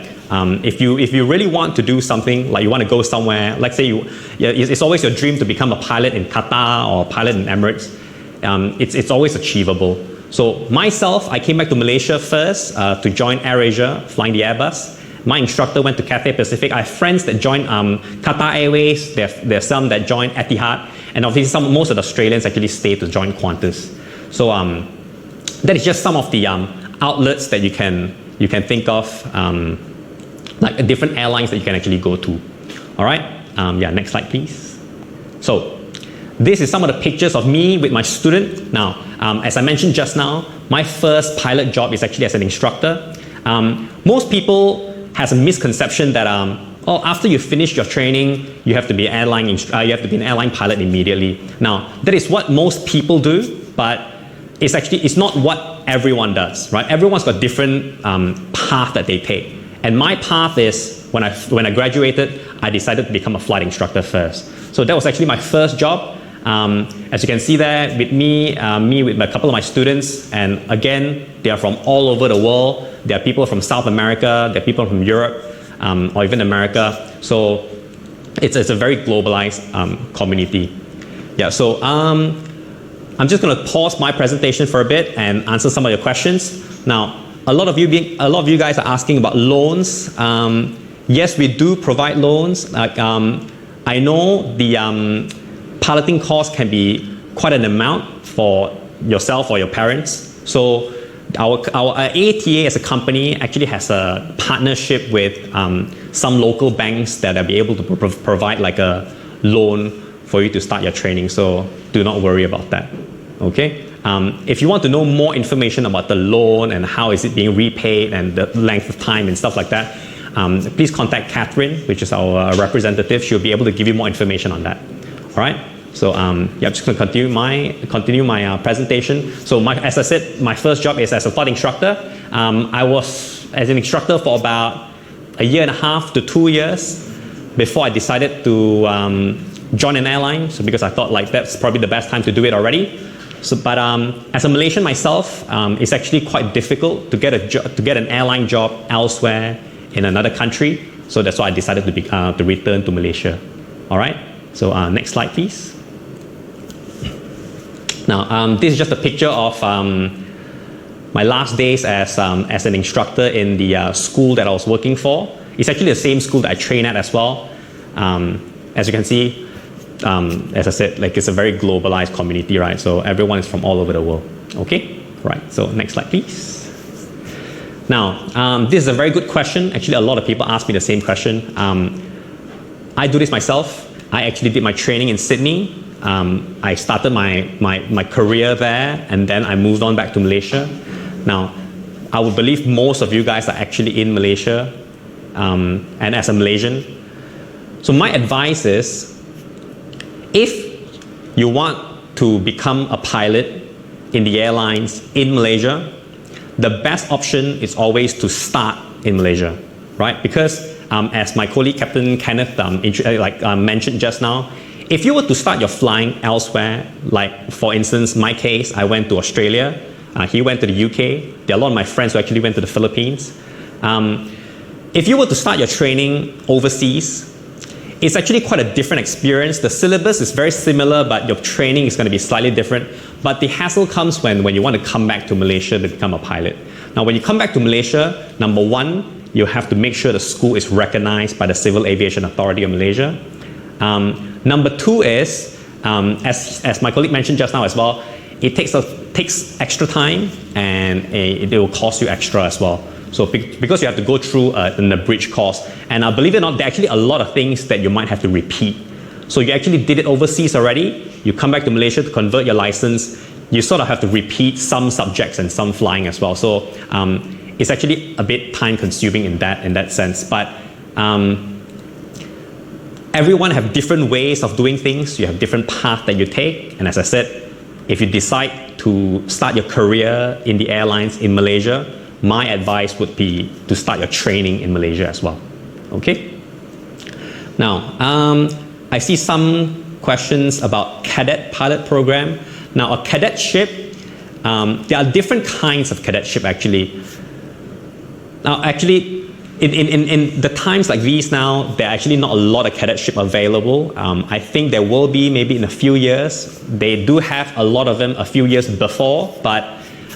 if you really want to do something, like you want to go somewhere, like say it's always your dream to become a pilot in Qatar or a pilot in Emirates. It's always achievable. So myself, I came back to Malaysia first to join AirAsia, flying the Airbus. My instructor went to Cathay Pacific. I have friends that joined Qatar Airways. There's some that joined Etihad, and obviously most of the Australians actually stayed to join Qantas. So that is just some of the outlets that you can think of, like different airlines that you can actually go to. All right, yeah, next slide, please. So this is some of the pictures of me with my student. Now, as I mentioned just now, my first pilot job is actually as an instructor. Most people has a misconception that after you finish your training, you have to be an airline pilot immediately. Now, that is what most people do, but it's not what everyone does, right? Everyone's got different path that they take. And my path is when I graduated, I decided to become a flight instructor first. So that was actually my first job. As you can see there, with me with a couple of my students, and again, they are from all over the world. There are people from South America, there are people from Europe, or even America. So it's a very globalized community. Yeah. So I'm just going to pause my presentation for a bit and answer some of your questions. Now, a lot of you guys are asking about loans. Yes, we do provide loans. Like I know the piloting cost can be quite an amount for yourself or your parents. So our AATA as a company actually has a partnership with some local banks that will be able to provide like a loan for you to start your training. So do not worry about that. Okay. If you want to know more information about the loan and how is it being repaid and the length of time and stuff like that, please contact Catherine, which is our representative. She'll be able to give you more information on that. All right. So I'm just going to continue my presentation. So as I said, my first job is as a flight instructor. I was as an instructor for about 1.5 to 2 years before I decided to join an airline. So because I thought like that's probably the best time to do it already. So, but as a Malaysian myself, it's actually quite difficult to get an airline job elsewhere in another country. So that's why I decided to return to Malaysia. All right. So next slide, please. Now, this is just a picture of my last days as an instructor in the school that I was working for. It's actually the same school that I train at as well. As you can see, as I said, like it's a very globalized community, right? So everyone is from all over the world. Okay, right. So next slide, please. Now, this is a very good question. Actually, a lot of people ask me the same question. I do this myself. I actually did my training in Sydney. I started my career there, and then I moved on back to Malaysia. Now, I would believe most of you guys are actually in Malaysia, and as a Malaysian. So my advice is, if you want to become a pilot in the airlines in Malaysia, the best option is always to start in Malaysia, right? Because as my colleague Captain Kenneth mentioned just now, if you were to start your flying elsewhere, like for instance, my case, I went to Australia, he went to the UK, there are a lot of my friends who actually went to the Philippines. If you were to start your training overseas, it's actually quite a different experience. The syllabus is very similar, but your training is going to be slightly different. But the hassle comes when you want to come back to Malaysia to become a pilot. Now, when you come back to Malaysia, number one, you have to make sure the school is recognized by the Civil Aviation Authority of Malaysia. Number two is, as my colleague mentioned just now as well, it takes extra time and it will cost you extra as well. So because you have to go through an abridged course, and believe it or not, there are actually a lot of things that you might have to repeat. So you actually did it overseas already, you come back to Malaysia to convert your license, you sort of have to repeat some subjects and some flying as well. So it's actually a bit time consuming in that sense. But everyone have different ways of doing things. You have different paths that you take. And as I said, if you decide to start your career in the airlines in Malaysia, my advice would be to start your training in Malaysia as well. Okay? Now, I see some questions about cadet pilot program. Now, a cadetship, there are different kinds of cadetship actually. Now, actually, in the times like these now, there are actually not a lot of cadetship available. I think there will be maybe in a few years. They do have a lot of them a few years before, but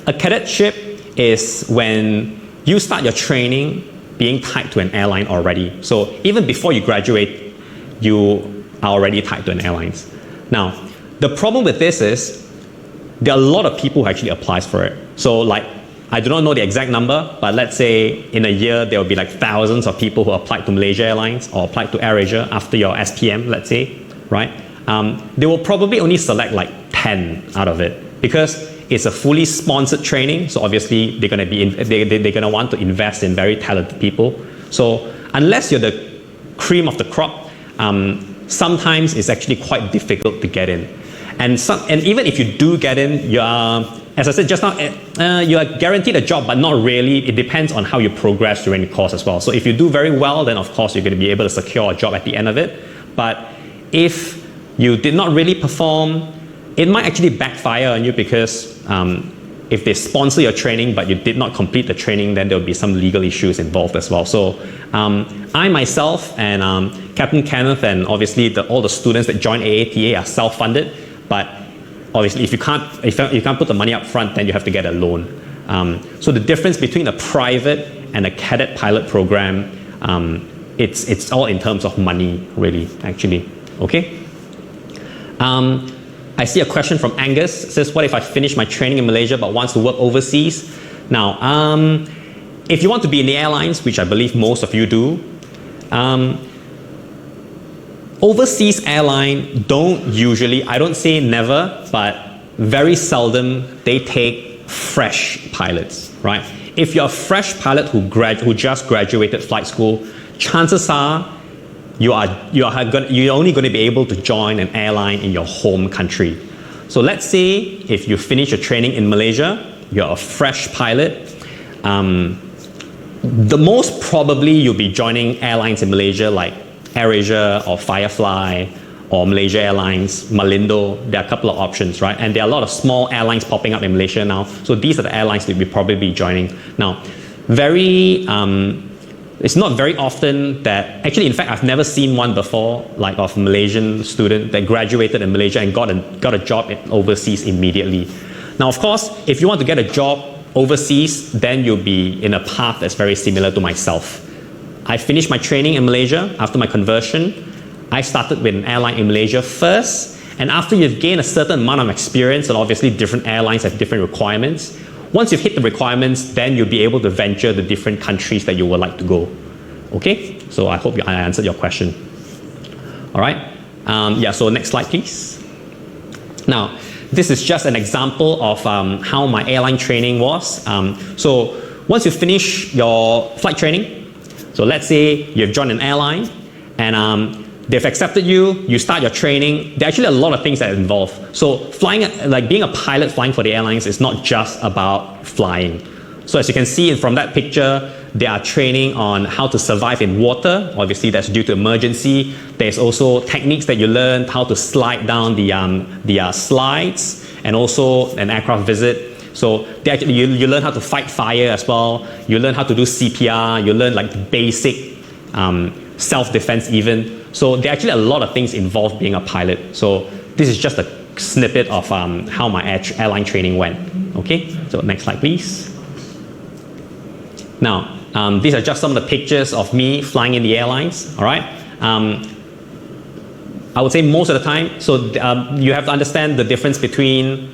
a cadetship is when you start your training being tied to an airline already. So even before you graduate, you are already tied to an airline. Now, the problem with this is there are a lot of people who actually applies for it. So like, I do not know the exact number, but let's say in a year, there will be like thousands of people who applied to Malaysia Airlines or applied to AirAsia after your SPM, let's say, right? They will probably only select like 10 out of it because it's a fully sponsored training. So obviously they're going to want to invest in very talented people. So unless you're the cream of the crop, sometimes it's actually quite difficult to get in. And even if you do get in, you are, as I said just now, you are guaranteed a job, but not really. It depends on how you progress during the course as well. So if you do very well, then of course you're going to be able to secure a job at the end of it. But if you did not really perform, it might actually backfire on you because if they sponsor your training but you did not complete the training, then there will be some legal issues involved as well. So I myself and Captain Kenneth and obviously all the students that join AATA are self-funded. But obviously, if you can't put the money up front, then you have to get a loan. So the difference between a private and a cadet pilot program, it's all in terms of money, really, actually. Okay. I see a question from Angus. It says, what if I finish my training in Malaysia but wants to work overseas? Now, if you want to be in the airlines, which I believe most of you do, overseas airline don't usually, I don't say never, but very seldom they take fresh pilots, right? If you're a fresh pilot who just graduated flight school, chances are you're only going to be able to join an airline in your home country. So let's say if you finish your training in Malaysia, you're a fresh pilot, the most probably you'll be joining airlines in Malaysia like AirAsia or Firefly or Malaysia Airlines, Malindo. There are a couple of options, right? And there are a lot of small airlines popping up in Malaysia now. So these are the airlines that we'll probably be joining. Now, it's not very often that, actually, in fact, I've never seen one before, like of Malaysian student that graduated in Malaysia and got a job overseas immediately. Now, of course, if you want to get a job overseas, then you'll be in a path that's very similar to myself. I finished my training in Malaysia after my conversion. I started with an airline in Malaysia first, and after you've gained a certain amount of experience, and obviously different airlines have different requirements, once you've hit the requirements, then you'll be able to venture the different countries that you would like to go. Okay? So I hope I answered your question. All right? So next slide, please. Now, this is just an example of how my airline training was. So once you finish your flight training, so let's say you've joined an airline and they've accepted you, you start your training. There are actually a lot of things that involve. So flying, like being a pilot flying for the airlines is not just about flying. So as you can see from that picture, they are training on how to survive in water. Obviously, that's due to emergency. There's also techniques that you learn, how to slide down the slides, and also an aircraft visit. So you learn how to fight fire as well. You learn how to do CPR. You learn like basic self-defense even. So there are actually a lot of things involved being a pilot. So this is just a snippet of how my airline training went. Okay, so next slide, please. Now, these are just some of the pictures of me flying in the airlines. All right. I would say most of the time, so you have to understand the difference between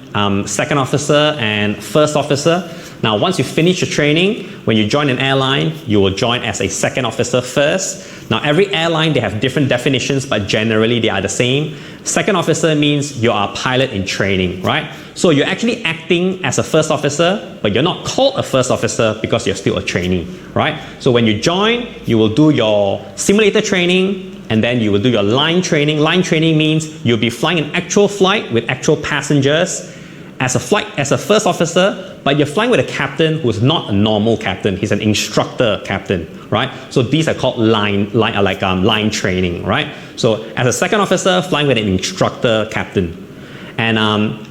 second officer and first officer. Now, once you finish your training, when you join an airline, you will join as a second officer first. Now, every airline, they have different definitions, but generally they are the same. Second officer means you are a pilot in training, right? So you're actually acting as a first officer, but you're not called a first officer because you're still a trainee, right? So when you join, you will do your simulator training, and then you will do your line training. Line training means you'll be flying an actual flight with actual passengers as a first officer, but you're flying with a captain who's not a normal captain. He's an instructor captain, right? So these are called line training, right? So as a second officer, flying with an instructor captain. And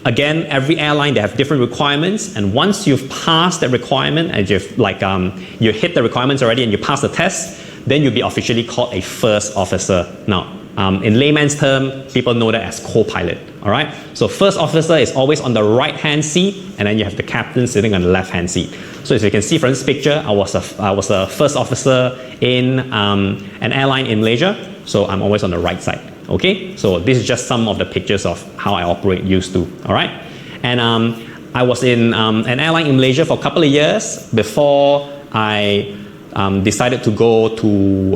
again, every airline, they have different requirements. And once you've passed that requirement and you hit the requirements already and you pass the test, then you'll be officially called a first officer. Now, in layman's term, people know that as co-pilot. All right. So first officer is always on the right-hand seat, and then you have the captain sitting on the left-hand seat. So as you can see from this picture, I was a first officer in an airline in Malaysia. So I'm always on the right side. Okay. So this is just some of the pictures of how I operate used to. All right. And I was in an airline in Malaysia for a couple of years before I decided to go to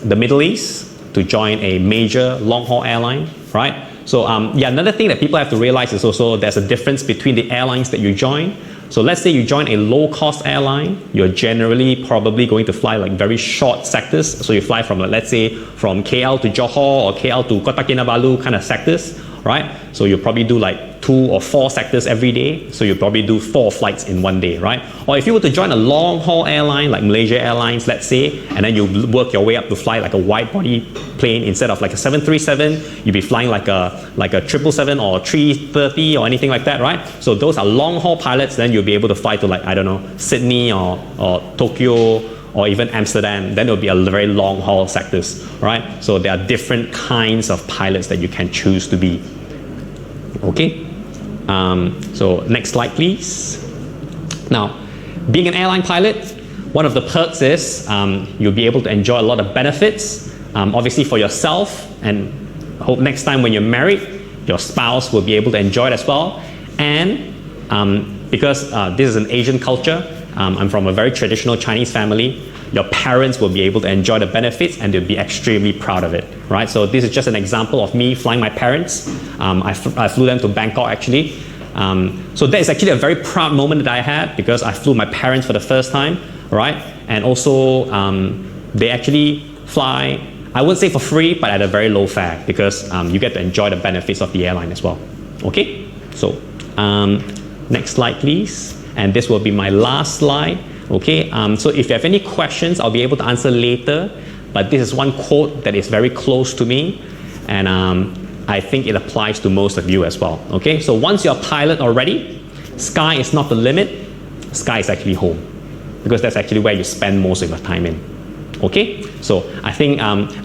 the Middle East to join a major long-haul airline, right? So another thing that people have to realize is also there's a difference between the airlines that you join. So let's say you join a low-cost airline, you're generally probably going to fly like very short sectors. So you fly from, let's say, from KL to Johor or KL to Kota Kinabalu kind of sectors, right? So you'll probably do like 2 or 4 sectors every day. So you'll probably do 4 flights in one day, right? Or if you were to join a long-haul airline like Malaysia Airlines, let's say, and then you work your way up to fly like a wide-body plane instead of like a 737, you'll be flying like a 777 or 330 or anything like that, right? So those are long-haul pilots. Then you'll be able to fly to like, I don't know, Sydney or Tokyo or even Amsterdam. Then it'll be a very long-haul sectors, right? So there are different kinds of pilots that you can choose to be. Okay. So next slide, please. Now, being an airline pilot, one of the perks is you'll be able to enjoy a lot of benefits, obviously for yourself, and I hope next time when you're married, your spouse will be able to enjoy it as well. And because this is an Asian culture, I'm from a very traditional Chinese family, your parents will be able to enjoy the benefits and they'll be extremely proud of it, right? So this is just an example of me flying my parents. I flew them to Bangkok actually. So that is actually a very proud moment that I had because I flew my parents for the first time, right? And also they actually fly, I wouldn't say for free, but at a very low fare because you get to enjoy the benefits of the airline as well. Okay, so next slide please. And this will be my last slide. Okay, so if you have any questions, I'll be able to answer later. But this is one quote that is very close to me, and I think it applies to most of you as well. Okay, so once you're a pilot already, sky is not the limit. Sky is actually home, because that's actually where you spend most of your time in. Okay, so I think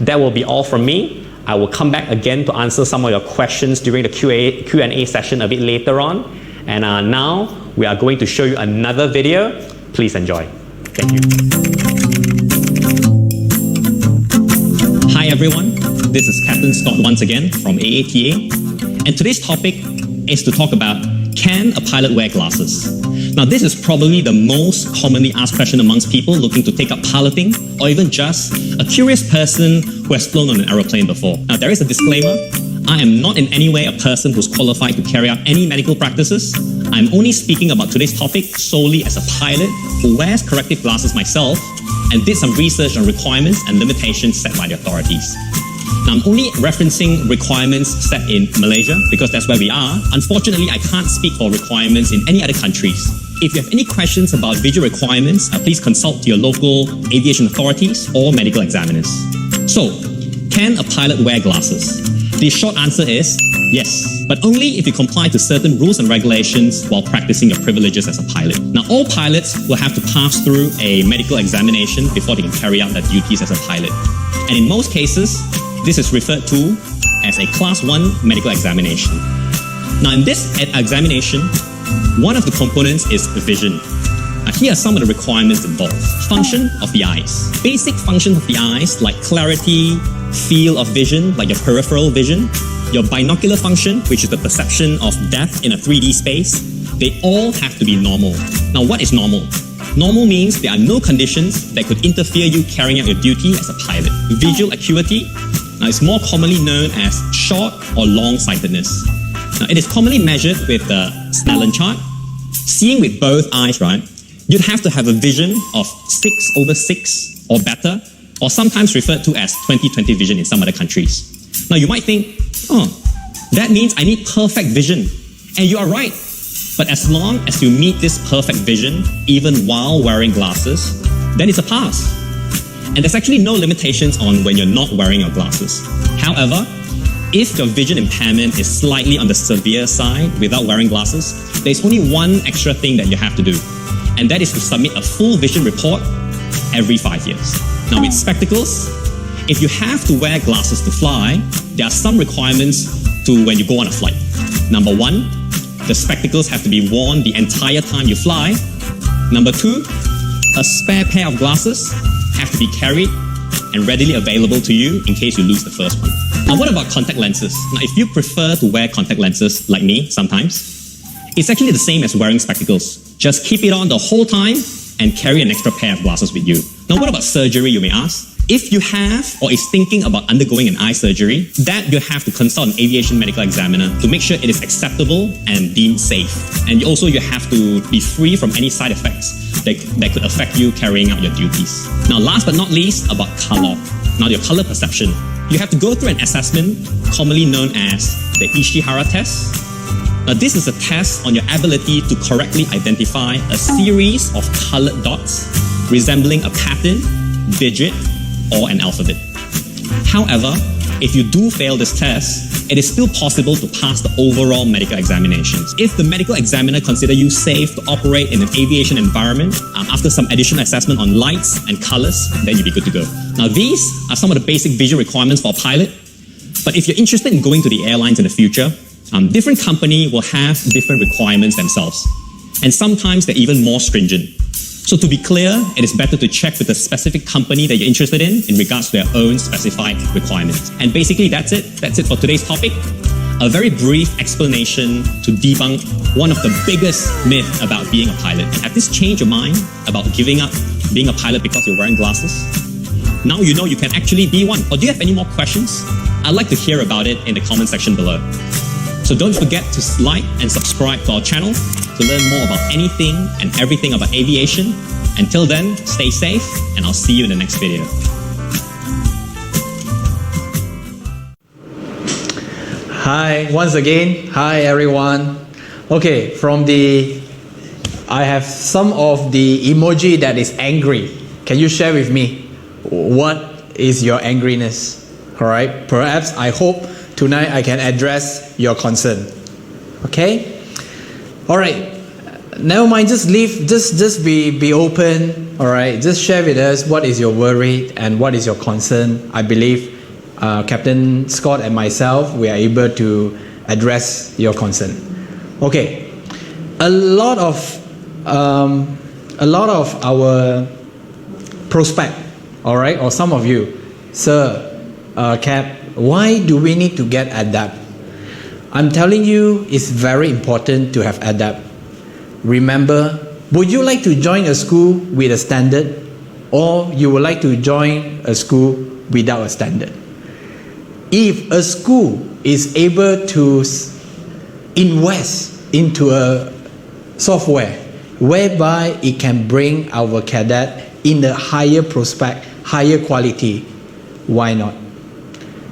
that will be all from me. I will come back again to answer some of your questions during the Q&A session a bit later on. And now we are going to show you another video. Please enjoy. Thank you. Hi everyone, this is Captain Scott once again from AATA. And today's topic is to talk about, can a pilot wear glasses? Now this is probably the most commonly asked question amongst people looking to take up piloting, or even just a curious person who has flown on an aeroplane before. Now there is a disclaimer. I am not in any way a person who's qualified to carry out any medical practices. I'm only speaking about today's topic solely as a pilot who wears corrective glasses myself and did some research on requirements and limitations set by the authorities. Now I'm only referencing requirements set in Malaysia because that's where we are. Unfortunately, I can't speak for requirements in any other countries. If you have any questions about visual requirements, please consult your local aviation authorities or medical examiners. So, can a pilot wear glasses? The short answer is yes, but only if you comply to certain rules and regulations while practicing your privileges as a pilot. Now, all pilots will have to pass through a medical examination before they can carry out their duties as a pilot. And in most cases, this is referred to as a Class 1 medical examination. Now, in this examination, one of the components is vision. Now, here are some of the requirements involved. Function of the eyes. Basic functions of the eyes like clarity, field of vision, like your peripheral vision, your binocular function, which is the perception of depth in a 3D space, they all have to be normal. Now, what is normal? Normal means there are no conditions that could interfere you carrying out your duty as a pilot. Visual acuity, now it's more commonly known as short or long-sightedness. Now, it is commonly measured with the Snellen chart. Seeing with both eyes, right, you'd have to have a vision of 6/6 or better, or sometimes referred to as 20/20 vision in some other countries. Now you might think, oh, that means I need perfect vision. And you are right. But as long as you meet this perfect vision, even while wearing glasses, then it's a pass. And there's actually no limitations on when you're not wearing your glasses. However, if your vision impairment is slightly on the severe side without wearing glasses, there's only one extra thing that you have to do. And that is to submit a full vision report every 5 years. Now with spectacles, if you have to wear glasses to fly, there are some requirements to when you go on a flight. Number 1, the spectacles have to be worn the entire time you fly. Number 2, a spare pair of glasses have to be carried and readily available to you in case you lose the first one. Now what about contact lenses? Now if you prefer to wear contact lenses like me sometimes, it's actually the same as wearing spectacles. Just keep it on the whole time and carry an extra pair of glasses with you. Now what about surgery, you may ask? If you have or is thinking about undergoing an eye surgery, that you have to consult an aviation medical examiner to make sure it is acceptable and deemed safe. And also you have to be free from any side effects that could affect you carrying out your duties. Now last but not least, about color. Now your color perception. You have to go through an assessment commonly known as the Ishihara test. Now this is a test on your ability to correctly identify a series of colored dots resembling a pattern, digit, or an alphabet. However, if you do fail this test, it is still possible to pass the overall medical examinations. If the medical examiner considers you safe to operate in an aviation environment, after some additional assessment on lights and colors, then you'll be good to go. Now these are some of the basic visual requirements for a pilot, but if you're interested in going to the airlines in the future, different companies will have different requirements themselves, and sometimes they're even more stringent. So to be clear, it is better to check with the specific company that you're interested in regards to their own specified requirements. And basically that's it. That's it for today's topic. a very brief explanation to debunk one of the biggest myths about being a pilot. And have this changed your mind about giving up being a pilot because you're wearing glasses? Now you know you can actually be one. Or do you have any more questions? I'd like to hear about it in the comment section below. So don't forget to like and subscribe to our channel to learn more about anything and everything about aviation. Until then, stay safe, and I'll see you in the next video. Hi, once again. Hi, everyone. Okay, I have some of the emoji that is angry. Can you share with me what is your angriness? All right, perhaps I hope tonight I can address your concern. Okay? All right. Never mind, just be open. All right, just share with us what is your worry and what is your concern. I believe Captain Scott and myself, we are able to address your concern. Okay, a lot of our prospect, all right, or some of you, sir, Cap, why do we need to get ADAPT? I'm telling you, it's very important to have ADAPT. Remember, would you like to join a school with a standard, or you would like to join a school without a standard? If a school is able to invest into a software whereby it can bring our cadet in a higher prospect, higher quality, why not?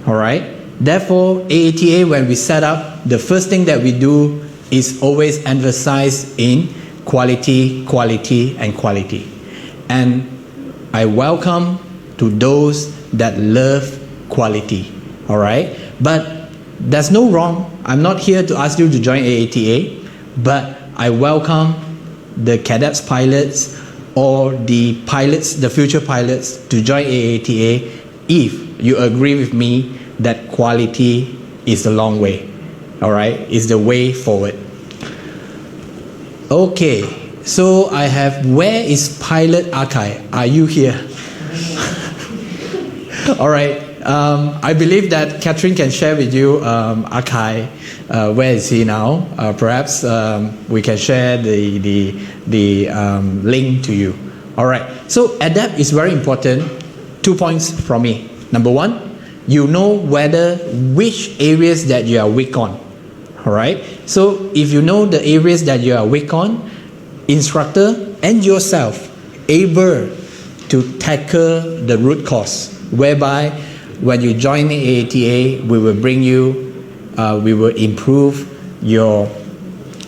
All right. Therefore, AATA, when we set up, the first thing that we do is always emphasize in quality, quality, and quality. And I welcome to those that love quality. All right. But there's no wrong. I'm not here to ask you to join AATA, but I welcome the cadets pilots or the pilots, the future pilots, to join AATA if you agree with me that quality is the long way. All right, is the way forward. Okay, so I have, where is Pilot Akai? Are you here? All right, I believe that Catherine can share with you Akai. Where is he now? Perhaps we can share the link to you. All right, so ADAPT is very important. 2 points from me. Number one, you know which areas that you are weak on. All right, so if you know the areas that you are weak on, instructor and yourself able to tackle the root cause, whereby when you join the AATA, we will bring you, we will improve your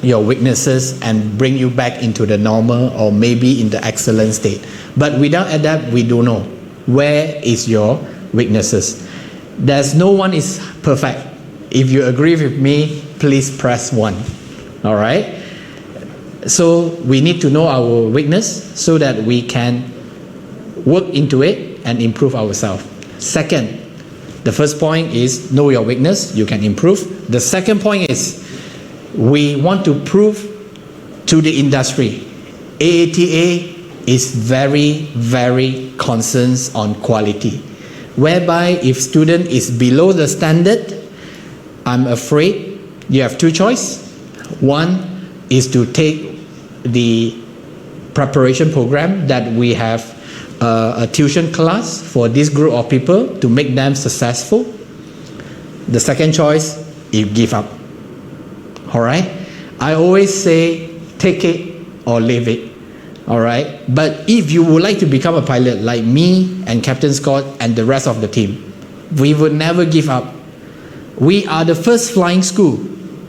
weaknesses and bring you back into the normal or maybe in the excellent state. But without ADAPT, we don't know where is your weaknesses. There's no one is perfect. If you agree with me, please press 1. All right. So we need to know our weakness so that we can work into it and improve ourselves. Second, the first point is know your weakness, you can improve. The second point is we want to prove to the industry, AATA is very, very concerned on quality. Whereby if student is below the standard, I'm afraid you have 2 choices. One is to take the preparation program that we have a tuition class for this group of people to make them successful. The second choice is give up. All right. I always say take it or leave it. All right. But if you would like to become a pilot like me and Captain Scott and the rest of the team, we would never give up. We are the first flying school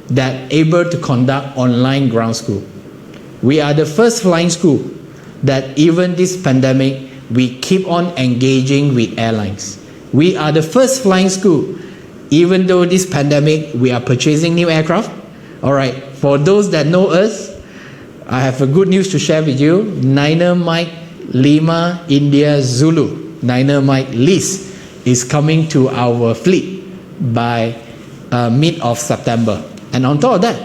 that able to conduct online ground school. We are the first flying school that even this pandemic, we keep on engaging with airlines. We are the first flying school, even though this pandemic, we are purchasing new aircraft. All right, for those that know us, I have a good news to share with you. Niner Mike Lima India Zulu, Niner Mike Liz is coming to our fleet by mid of September. And on top of that,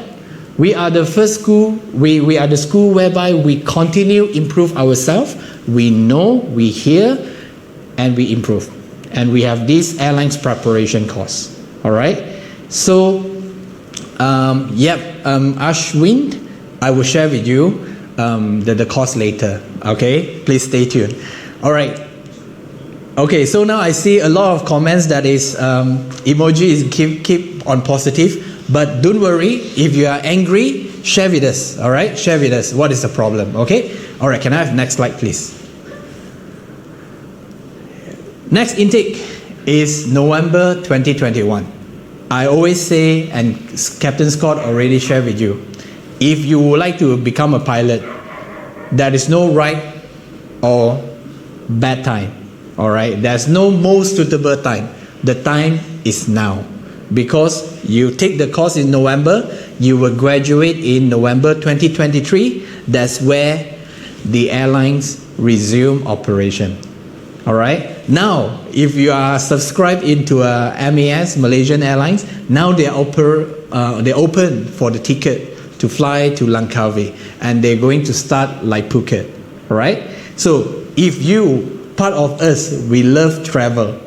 we are the first school, we are the school whereby we continue improve ourselves. We know, we hear, and we improve. And we have this airlines preparation course. All right? So Ashwin, I will share with you the course later. Okay, please stay tuned. All right. Okay, so now I see a lot of comments that is emoji is keep on positive, but don't worry, if you are angry, share with us. All right, share with us what is the problem. Okay. All right. Can I have next slide, please? Next intake is November 2021. I always say, and Captain Scott already shared with you, if you would like to become a pilot, there is no right or bad time. All right, there's no most suitable time. The time is now, because you take the course in November, you will graduate in November 2023. That's where the airlines resume operation. All right. Now, if you are subscribed into MAS, Malaysian Airlines, now they're open for the ticket to fly to Langkawi, and they're going to start like Phuket. All right. So, if you part of us, we love travel.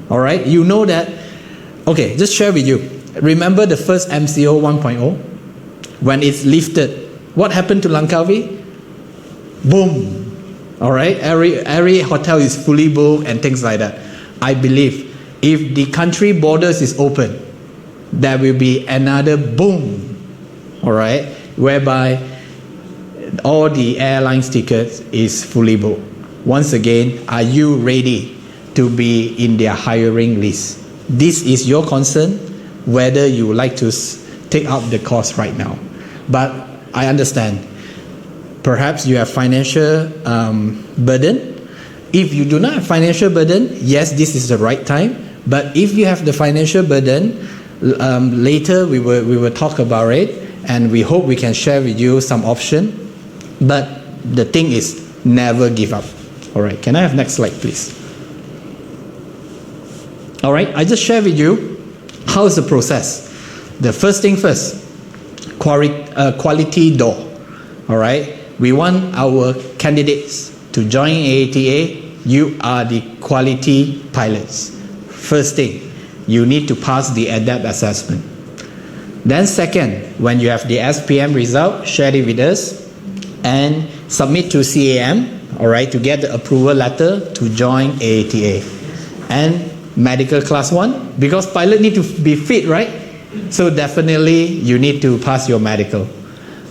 All right. You know that. Okay. Just share with you. Remember the first MCO 1.0 when it's lifted. What happened to Langkawi? Boom. All right, every hotel is fully booked and things like that. I believe if the country borders is open, there will be another boom. All right, whereby all the airlines tickets is fully booked. Once again, are you ready to be in their hiring list? This is your concern, whether you would like to take up the course right now. But I understand. Perhaps you have financial burden. If you do not have financial burden, yes, this is the right time. But if you have the financial burden, later we will talk about it, and we hope we can share with you some option. But the thing is, never give up. All right, can I have next slide, please? All right, I just share with you how is the process. The first thing first, quality door. All right. We want our candidates to join AATA. You are the quality pilots. First thing, you need to pass the ADAPT assessment. Then second, when you have the SPM result, share it with us and submit to CAM, all right, to get the approval letter to join AATA. And medical class 1, because pilot need to be fit, right? So definitely you need to pass your medical.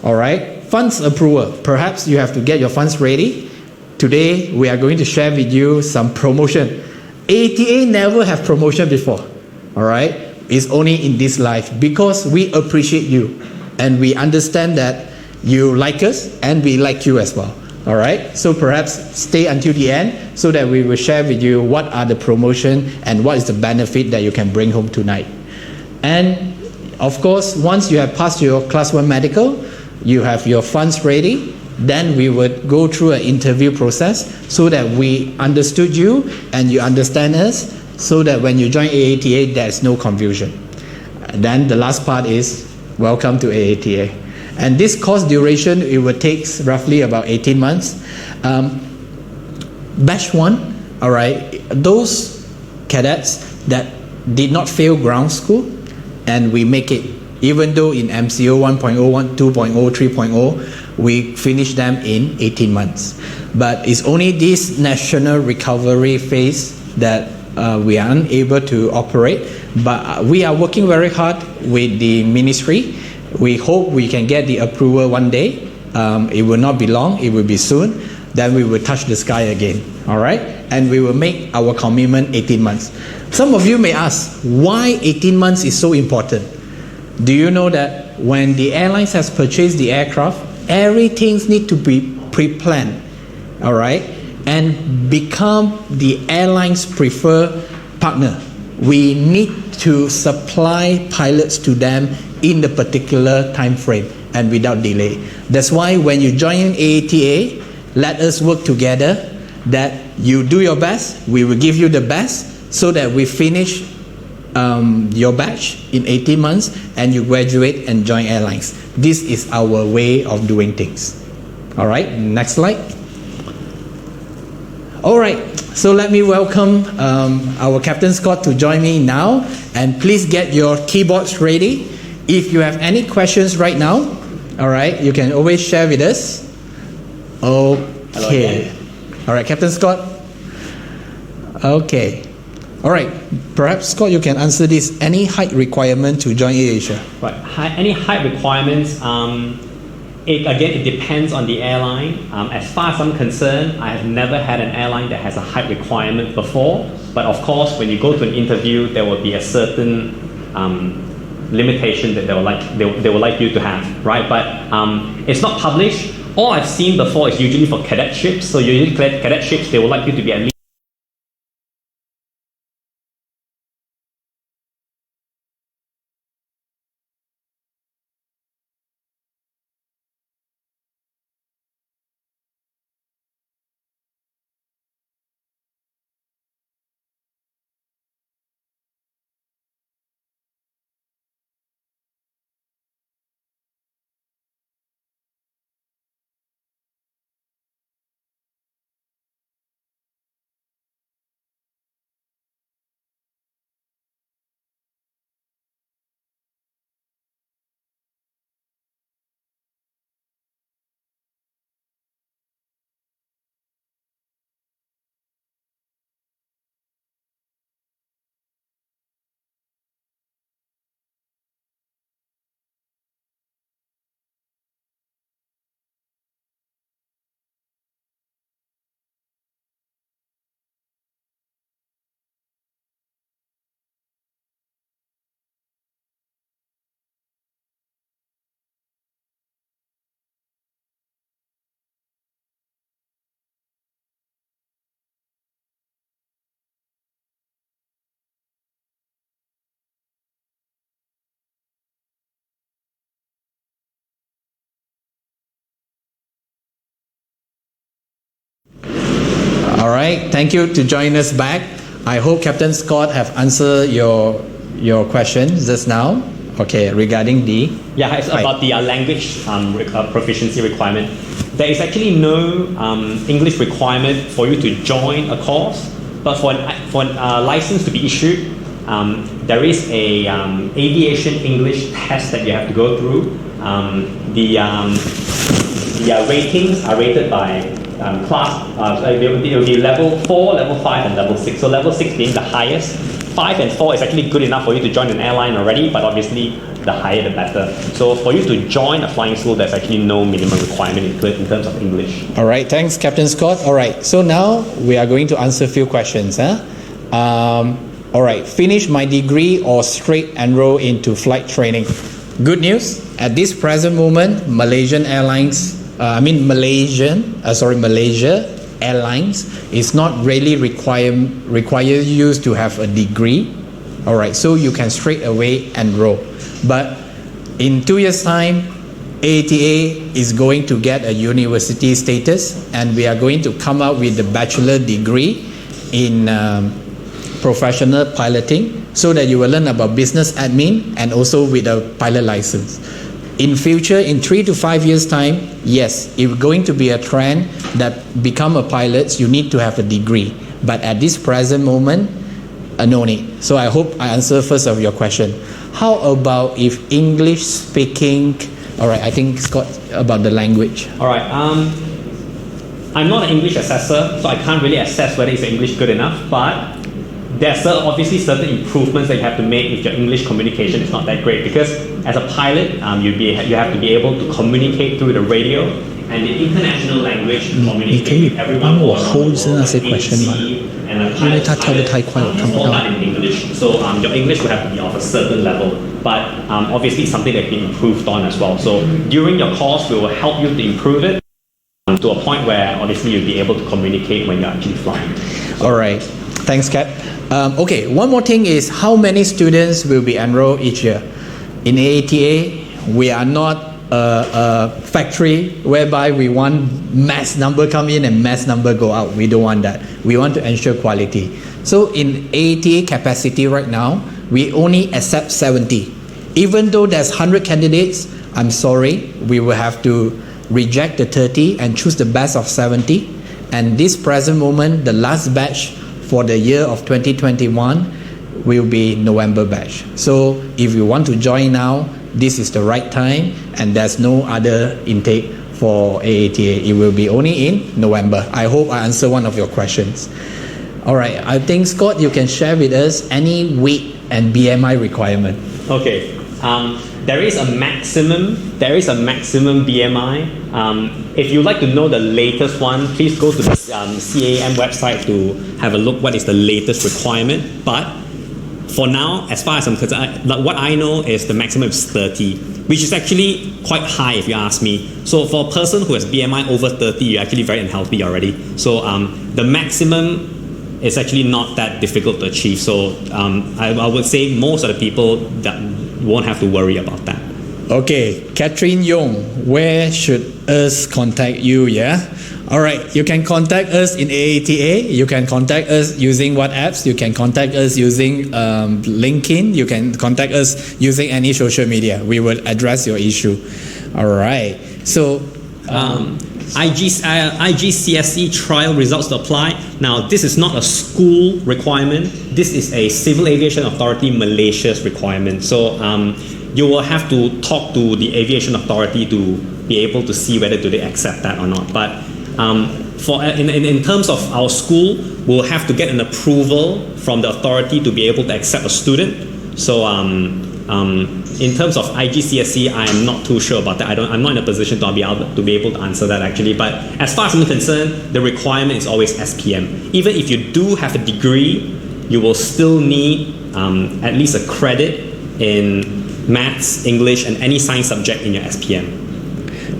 All right. Funds approval. Perhaps you have to get your funds ready. Today, we are going to share with you some promotion. AATA never have promotion before. All right? It's only in this life, because we appreciate you and we understand that you like us and we like you as well. All right? So perhaps stay until the end so that we will share with you what are the promotion and what is the benefit that you can bring home tonight. And of course, once you have passed your class 1 medical, you have your funds ready, then we would go through an interview process so that we understood you and you understand us, so that when you join AATA, there's no confusion. Then the last part is welcome to AATA. And this course duration, it will take roughly about 18 months. Batch 1, all right, those cadets that did not fail ground school and we make it. Even though in MCO 1.0, 2.0, 3.0, we finish them in 18 months. But it's only this national recovery phase that we are unable to operate. But we are working very hard with the ministry. We hope we can get the approval one day. It will not be long, it will be soon. Then we will touch the sky again. All right? And we will make our commitment 18 months. Some of you may ask, why 18 months is so important? Do you know that when the airlines has purchased the aircraft, everything needs to be pre-planned, all right, and become the airline's preferred partner? We need to supply pilots to them in the particular time frame and without delay. That's why when you join AATA, let us work together, that you do your best, we will give you the best, so that we finish your batch in 18 months and you graduate and join airlines. This is our way of doing things. All right, next slide. All right, so let me welcome our Captain Scott to join me now, and please get your keyboards ready If you have any questions right now, all right, you can always share with us. Okay. All right, Captain Scott. Okay. All right. Perhaps, Scott, you can answer this. Any height requirement to join AirAsia? Right. Any height requirements? It depends on the airline. As far as I'm concerned, I have never had an airline that has a height requirement before. But of course, when you go to an interview, there will be a certain limitation that they will like you to have, right? But it's not published. All I've seen before is usually for cadetships. So usually cadetships, they would like you to be at least. All right, thank you to join us back. I hope Captain Scott have answered your questions just now. Okay, regarding the Yeah, it's about the language proficiency requirement. There is actually no English requirement for you to join a course, but for a license to be issued, there is a aviation English test that you have to go through. The ratings are rated by class. It will be level 4, level 5, and level 6. So level 6 being the highest. 5 and 4 is actually good enough for you to join an airline already, but obviously the higher the better. So for you to join a flying school, there's actually no minimum requirement in terms of English. All right, thanks, Captain Scott. All right, so now we are going to answer a few questions. All right, finish my degree or straight enroll into flight training? Good news, at this present moment, Malaysia Airlines is not really require you to have a degree. All right, so you can straight away enroll. But in 2 years' time, AATA is going to get a university status, and we are going to come out with a bachelor degree in professional piloting, so that you will learn about business admin and also with a pilot license. In future, in 3 to 5 years' time, yes, it's going to be a trend that become a pilot, you need to have a degree. But at this present moment, no need. So I hope I answer first of your question. How about if English speaking? All right, I think Scott about the language. All right. I'm not an English assessor, so I can't really assess whether is English good enough. But there's obviously certain improvements that you have to make if your English communication is not that great. Because as a pilot, you have to be able to communicate through the radio and the international language to communicate with everyone all around the world. And a pilot all that in English. So your English will have to be of a certain level. But obviously it's something that can be improved on as well. So during your course, we will help you to improve it to a point where obviously you'll be able to communicate when you're actually flying. All right, thanks, Cap. Okay, one more thing is how many students will be enrolled each year? In AATA, we are not a factory whereby we want mass number come in and mass number go out. We don't want that. We want to ensure quality. So in AATA capacity right now, we only accept 70. Even though there's 100 candidates, I'm sorry, we will have to reject the 30 and choose the best of 70. And this present moment, the last batch for the year of 2021 will be November batch. So if you want to join now, this is the right time, and there's no other intake for AATA. It will be only in November. I hope I answered one of your questions. All right, I think Scott, you can share with us any weight and BMI requirement. Okay. There is a maximum BMI. If you'd like to know the latest one, please go to the CAM website to have a look what is the latest requirement. But for now, as far as I'm concerned, what I know is the maximum is 30, which is actually quite high if you ask me. So for a person who has BMI over 30, you're actually very unhealthy already. So the maximum is actually not that difficult to achieve. So I would say most of the people that won't have to worry about that. Okay, Catherine Yong, where should us contact you? Yeah. All right, you can contact us in AATA. You can contact us using WhatsApp. You can contact us using LinkedIn. You can contact us using any social media. We will address your issue. All right. So. IGCSE trial results to apply. Now, this is not a school requirement. This is a Civil Aviation Authority Malaysia's requirement. So you will have to talk to the Aviation Authority to be able to see whether do they accept that or not. But in terms of our school, we'll have to get an approval from the authority to be able to accept a student. So in terms of IGCSE, I am not too sure about that. I'm not in a position to be able to answer that actually. But as far as I'm concerned, the requirement is always SPM. Even if you do have a degree, you will still need at least a credit in maths, English, and any science subject in your SPM.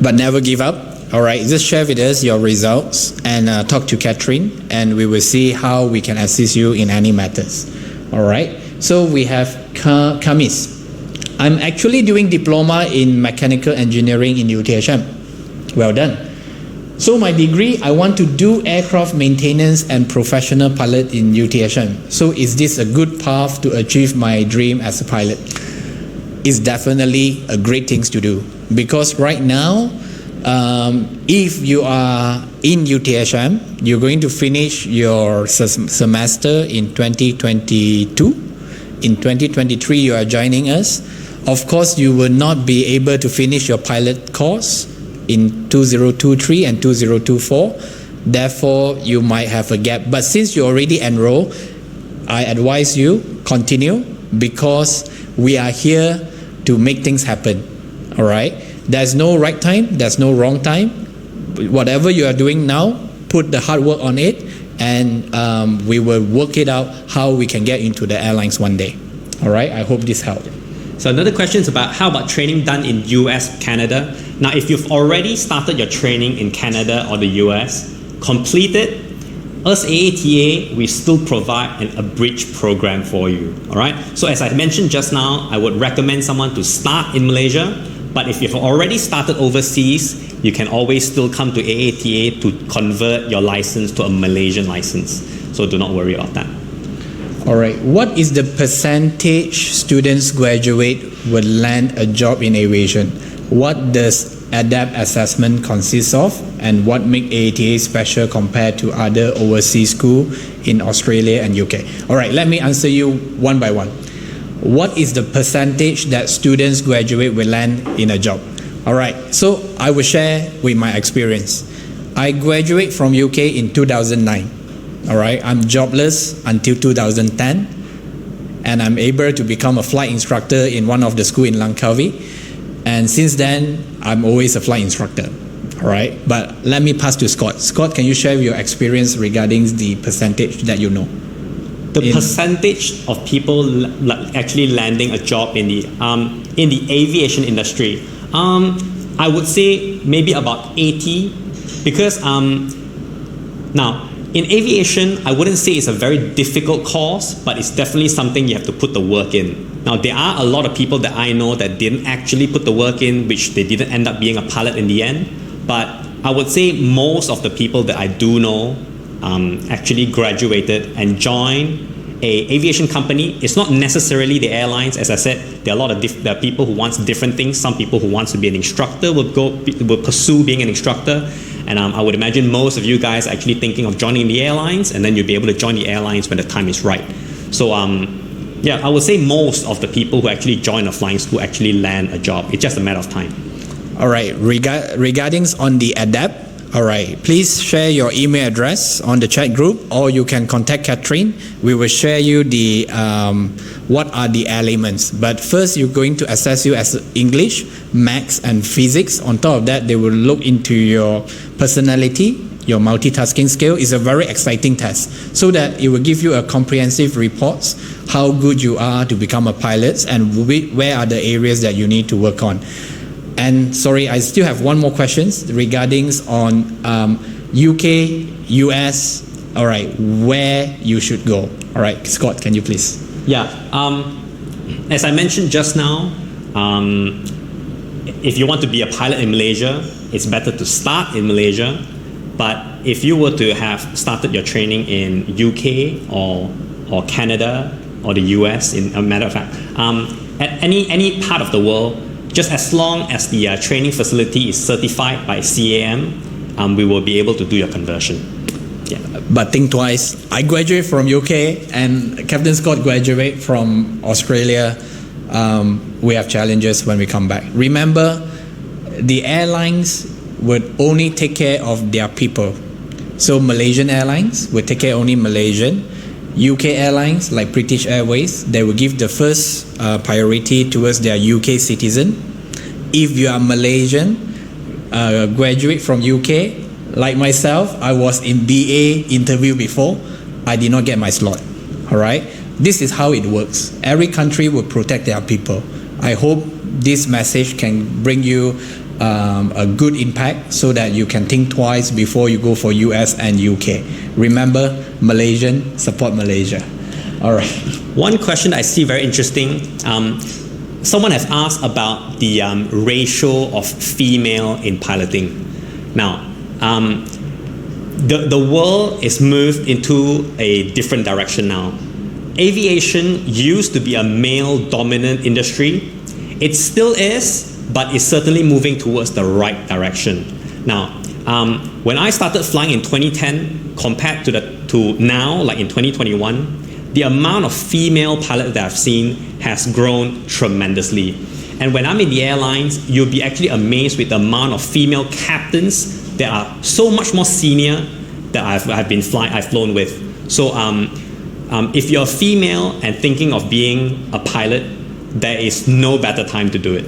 But never give up. All right, just share with us your results and talk to Catherine, and we will see how we can assist you in any matters. All right. So we have Kamis. I'm actually doing diploma in mechanical engineering in UTHM. Well done. So my degree, I want to do aircraft maintenance and professional pilot in UTHM. So is this a good path to achieve my dream as a pilot? It's definitely a great thing to do, because right now, if you are in UTHM, you're going to finish your semester in 2022. In 2023, you are joining us. Of course, you will not be able to finish your pilot course in 2023 and 2024. Therefore, you might have a gap. But since you already enrolled, I advise you continue, because we are here to make things happen. All right? There's no right time. There's no wrong time. Whatever you are doing now, put the hard work on it, and we will work it out how we can get into the airlines one day. All right? I hope this helped. So another question is about how about training done in US, Canada. Now, if you've already started your training in Canada or the US, complete it. Us AATA, we still provide an abridged program for you. All right. So as I mentioned just now, I would recommend someone to start in Malaysia. But if you've already started overseas, you can always still come to AATA to convert your license to a Malaysian license. So do not worry about that. All right. What is the percentage students graduate will land a job in aviation? What does ADAPT assessment consist of, and what make AATA special compared to other overseas schools in Australia and UK? All right. Let me answer you one by one. What is the percentage that students graduate will land in a job? All right. So I will share with my experience. I graduate from UK in 2009. All right, I'm jobless until 2010, and I'm able to become a flight instructor in one of the schools in Langkawi. And since then, I'm always a flight instructor. All right, but let me pass to Scott. Scott, can you share your experience regarding the percentage that you know? The percentage of people actually landing a job in the aviation industry, I would say maybe about 80, because now. In aviation, I wouldn't say it's a very difficult course, but it's definitely something you have to put the work in. Now, there are a lot of people that I know that didn't actually put the work in, which they didn't end up being a pilot in the end. But I would say most of the people that I do know actually graduated and joined a aviation company. It's not necessarily the airlines. As I said, there are a lot of there are people who want different things. Some people who want to be an instructor will pursue being an instructor. And I would imagine most of you guys are actually thinking of joining the airlines, and then you'll be able to join the airlines when the time is right. So Yeah, I would say most of the people who actually join a flying school actually land a job. It's just a matter of time. All right, regarding on the ADAPT, all right, please share your email address on the chat group, or you can contact Catherine. We will share you the what are the elements. But first, you're going to assess you as English, Maths, and Physics. On top of that, they will look into your personality, your multitasking skill. Is a very exciting test, so that it will give you a comprehensive reports how good you are to become a pilot and where are the areas that you need to work on. And sorry, I still have one more question regarding on UK, US, all right, where you should go. All right, Scott, can you please? Yeah, as I mentioned just now, if you want to be a pilot in Malaysia, it's better to start in Malaysia. But if you were to have started your training in UK or Canada or the US, in a matter of fact, at any part of the world, just as long as the training facility is certified by CAM, we will be able to do your conversion. Yeah. But think twice. I graduate from UK and Captain Scott graduate from Australia. We have challenges when we come back. Remember, the airlines would only take care of their people. So Malaysian Airlines would take care only Malaysian. UK Airlines, like British Airways, they will give the first priority towards their UK citizen. If you are Malaysian, graduate from UK, like myself, I was in BA interview before, I did not get my slot. All right, this is how it works. Every country will protect their people. I hope this message can bring you a good impact so that you can think twice before you go for US and UK. Remember, Malaysian, support Malaysia. All right. One question I see very interesting. Someone has asked about the ratio of female in piloting. Now, the world is moved into a different direction now. Aviation used to be a male-dominant industry. It still is, but it's certainly moving towards the right direction. Now, when I started flying in 2010, compared to now, like in 2021, the amount of female pilots that I've seen has grown tremendously. And when I'm in the airlines, you'll be actually amazed with the amount of female captains that are so much more senior that I've flown with. So if you're a female and thinking of being a pilot, there is no better time to do it.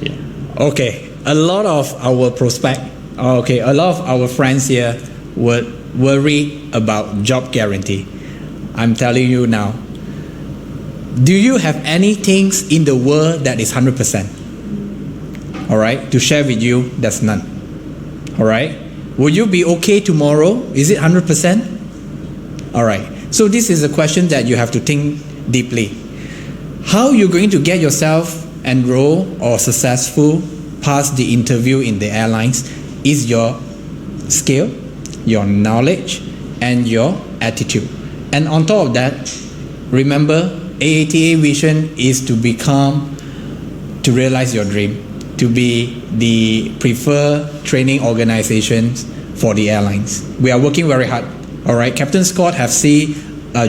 Yeah. Okay, a lot of our a lot of our friends here would worry about job guarantee. I'm telling you now, do you have anything in the world that is 100%? All right, to share with you, there's none. All right, will you be okay tomorrow? Is it 100%? All right, so this is a question that you have to think deeply. How you're going to get yourself enrolled or successful past the interview in the airlines is your skill, your knowledge, and your attitude. And on top of that, remember, AATA vision is to realize your dream, to be the preferred training organization for the airlines. We are working very hard. All right, Captain Scott have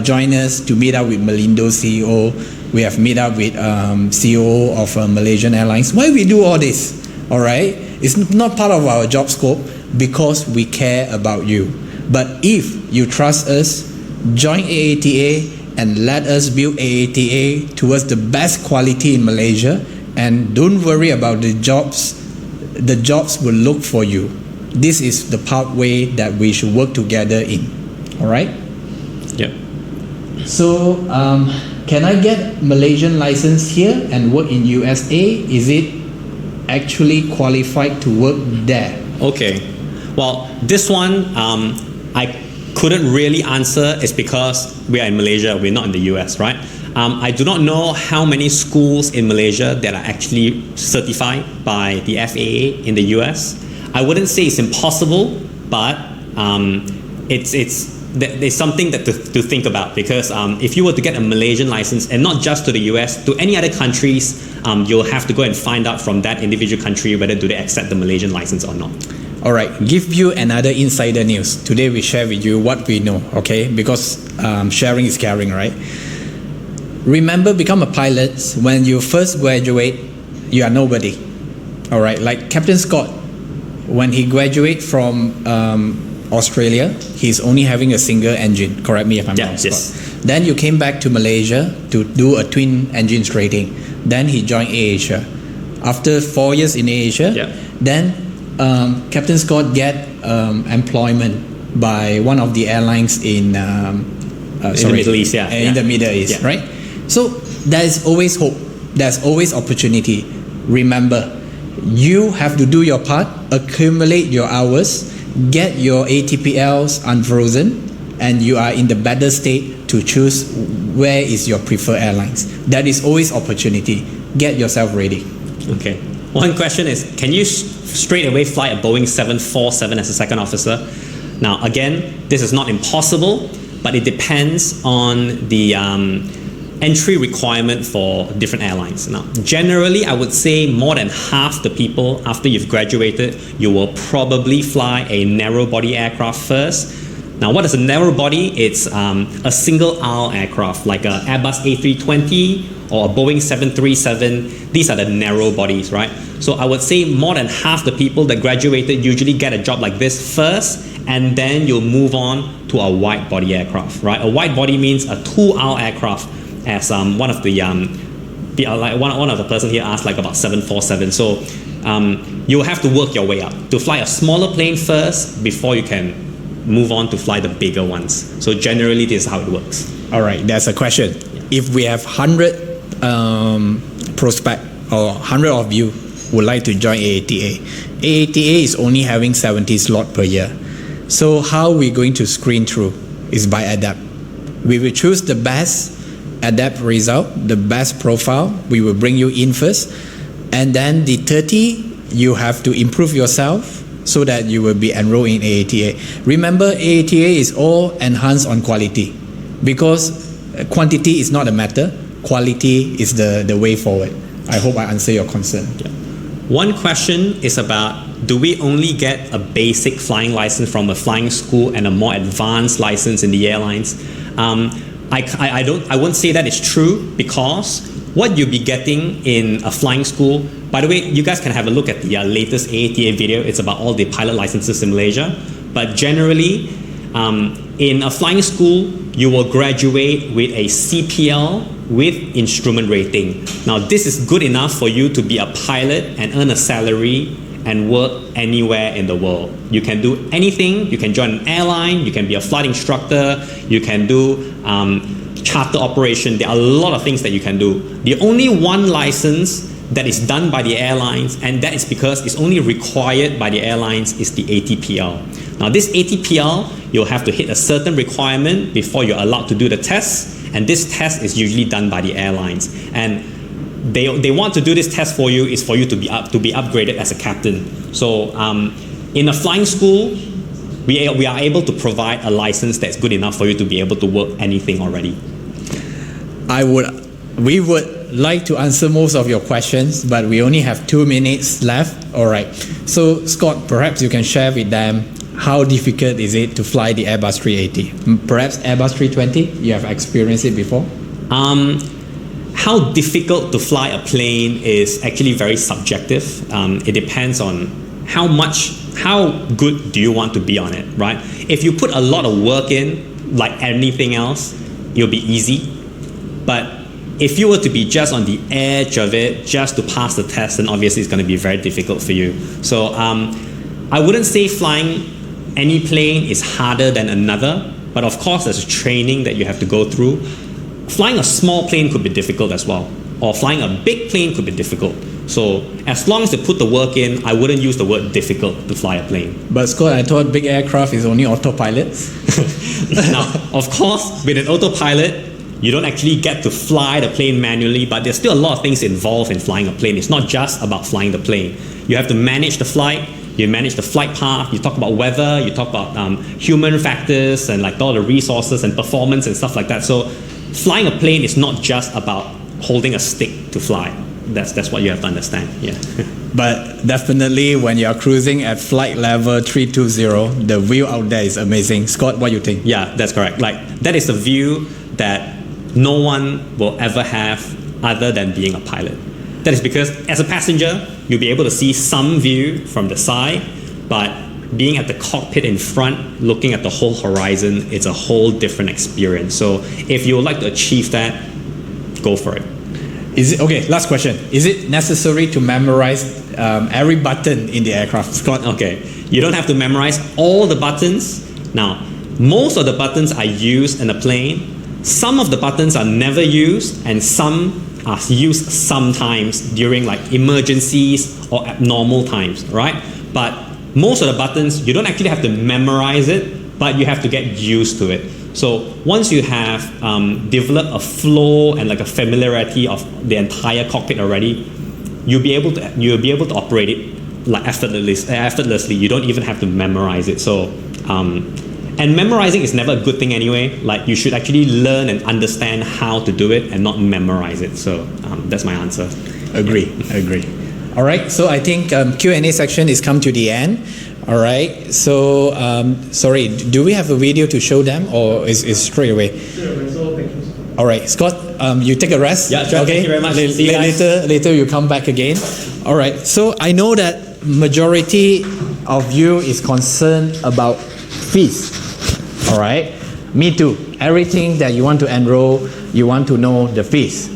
joined us to meet up with Malindo CEO. We have met up with CEO of Malaysian Airlines. Why we do all this? All right, it's not part of our job scope because we care about you. But if you trust us, join AATA and let us build AATA towards the best quality in Malaysia, and don't worry about the jobs. The jobs will look for you. This is the pathway that we should work together in. All right? Yeah. So, can I get Malaysian license here and work in USA? Is it actually qualified to work there? Okay. Well, this one I couldn't really answer. It's because we are in Malaysia, we're not in the US, right? I do not know how many schools in Malaysia that are actually certified by the FAA in the US. I wouldn't say it's impossible, but there's something that to think about, because if you were to get a Malaysian license, and not just to the US, to any other countries, you'll have to go and find out from that individual country whether do they accept the Malaysian license or not. All right, give you another insider news. Today we share with you what we know, okay? Because sharing is caring, right? remember, become a pilot. When you first graduate, you are nobody. All right, like Captain Scott, when he graduated from Australia, he's only having a single engine. Correct me if I'm wrong, Scott. Yes. Then you came back to Malaysia to do a twin engines rating. Then he joined AATA. After 4 years in AATA, then Captain Scott get employment by one of the airlines in the Middle East, in the Middle East, right? So there's always hope. There's always opportunity. Remember, you have to do your part, accumulate your hours, get your ATPLs unfrozen, and you are in the better state to choose where is your preferred airlines. That is always opportunity. Get yourself ready. Okay. One question is, can you straight away fly a Boeing 747 as a second officer? Now, again, this is not impossible, but it depends on the entry requirement for different airlines. Now, generally, I would say more than half the people after you've graduated, you will probably fly a narrow body aircraft first. Now, what is a narrow body? It's a single aisle aircraft like a Airbus A320 or a Boeing 737. These are the narrow bodies, right? So I would say more than half the people that graduated usually get a job like this first, and then you'll move on to a wide body aircraft, right? A wide body means a 2-hour aircraft, as one of the like one of the person here asked, like about 747. So you'll have to work your way up to fly a smaller plane first before you can move on to fly the bigger ones. So generally, this is how it works. All right, that's a question. If we have 100 prospect or 100 of you would like to join AATA, AATA is only having 70 slots per year. So how we going to screen through is by ADAPT. We will choose the best ADAPT result, the best profile. We will bring you in first, and then the 30 you have to improve yourself so that you will be enrolled in AATA. Remember, AATA is all enhanced on quality, because quantity is not a matter, quality is the way forward. I hope I answer your concern. One question is about, do we only get a basic flying license from a flying school and a more advanced license in the airlines? I won't say that is true, because what you'll be getting in a flying school, by the way, you guys can have a look at the latest AATA video. It's about all the pilot licenses in Malaysia. But generally, in a flying school, you will graduate with a CPL with instrument rating. Now, this is good enough for you to be a pilot and earn a salary and work anywhere in the world. You can do anything. You can join an airline. You can be a flight instructor. You can do charter operation. There are a lot of things that you can do. The only one license that is done by the airlines, and that is because it's only required by the airlines, is the ATPL. Now, this ATPL, you'll have to hit a certain requirement before you're allowed to do the test, and this test is usually done by the airlines. And they want to do this test for you is for you to be upgraded as a captain. So in a flying school, we are able to provide a license that's good enough for you to be able to work anything already. We would like to answer most of your questions, but we only have 2 minutes left. All right. So Scott, perhaps you can share with them how difficult is it to fly the Airbus 380? Perhaps Airbus 320, you have experienced it before? How difficult to fly a plane is actually very subjective. It depends on how good do you want to be on it, right? If you put a lot of work in, like anything else, it'll be easy. But if you were to be just on the edge of it, just to pass the test, then obviously it's going to be very difficult for you. So I wouldn't say flying any plane is harder than another, but of course there's training that you have to go through. Flying a small plane could be difficult as well, or flying a big plane could be difficult. So as long as you put the work in, I wouldn't use the word difficult to fly a plane. But Scott, I thought big aircraft is only autopilots. Now, of course, with an autopilot, you don't actually get to fly the plane manually, but there's still a lot of things involved in flying a plane. It's not just about flying the plane. You have to manage the flight, you manage the flight path, you talk about weather, you talk about human factors and like all the resources and performance and stuff like that. So flying a plane is not just about holding a stick to fly. That's what you have to understand. Yeah. But definitely when you're cruising at flight level 320, the view out there is amazing. Scott, what do you think? Yeah, that's correct. Like that is the view that no one will ever have other than being a pilot. That is because as a passenger, you'll be able to see some view from the side, but being at the cockpit in front, looking at the whole horizon, it's a whole different experience. So if you would like to achieve that, go for it. Is it okay? Last question. Is it necessary to memorize every button in the aircraft, Scott? Okay, you don't have to memorize all the buttons. Now, most of the buttons are used in a plane. Some of the buttons are never used, and some are used sometimes during like emergencies or abnormal times, right? But most of the buttons, you don't actually have to memorize it, but you have to get used to it. So once you have developed a flow and like a familiarity of the entire cockpit already, you'll be able to operate it like effortlessly. You don't even have to memorize it. So and memorizing is never a good thing anyway. Like you should actually learn and understand how to do it and not memorize it. So that's my answer. Agree. All right, so I think Q&A section is come to the end. All right, so sorry, do we have a video to show them or is straight away? All right, Scott, you take a rest. Yeah, sure. Okay. Thank you very much. See you guys. Later you come back again. All right, so I know that majority of you is concerned about fees. All right, me too. Everything that you want to enroll, you want to know the fees.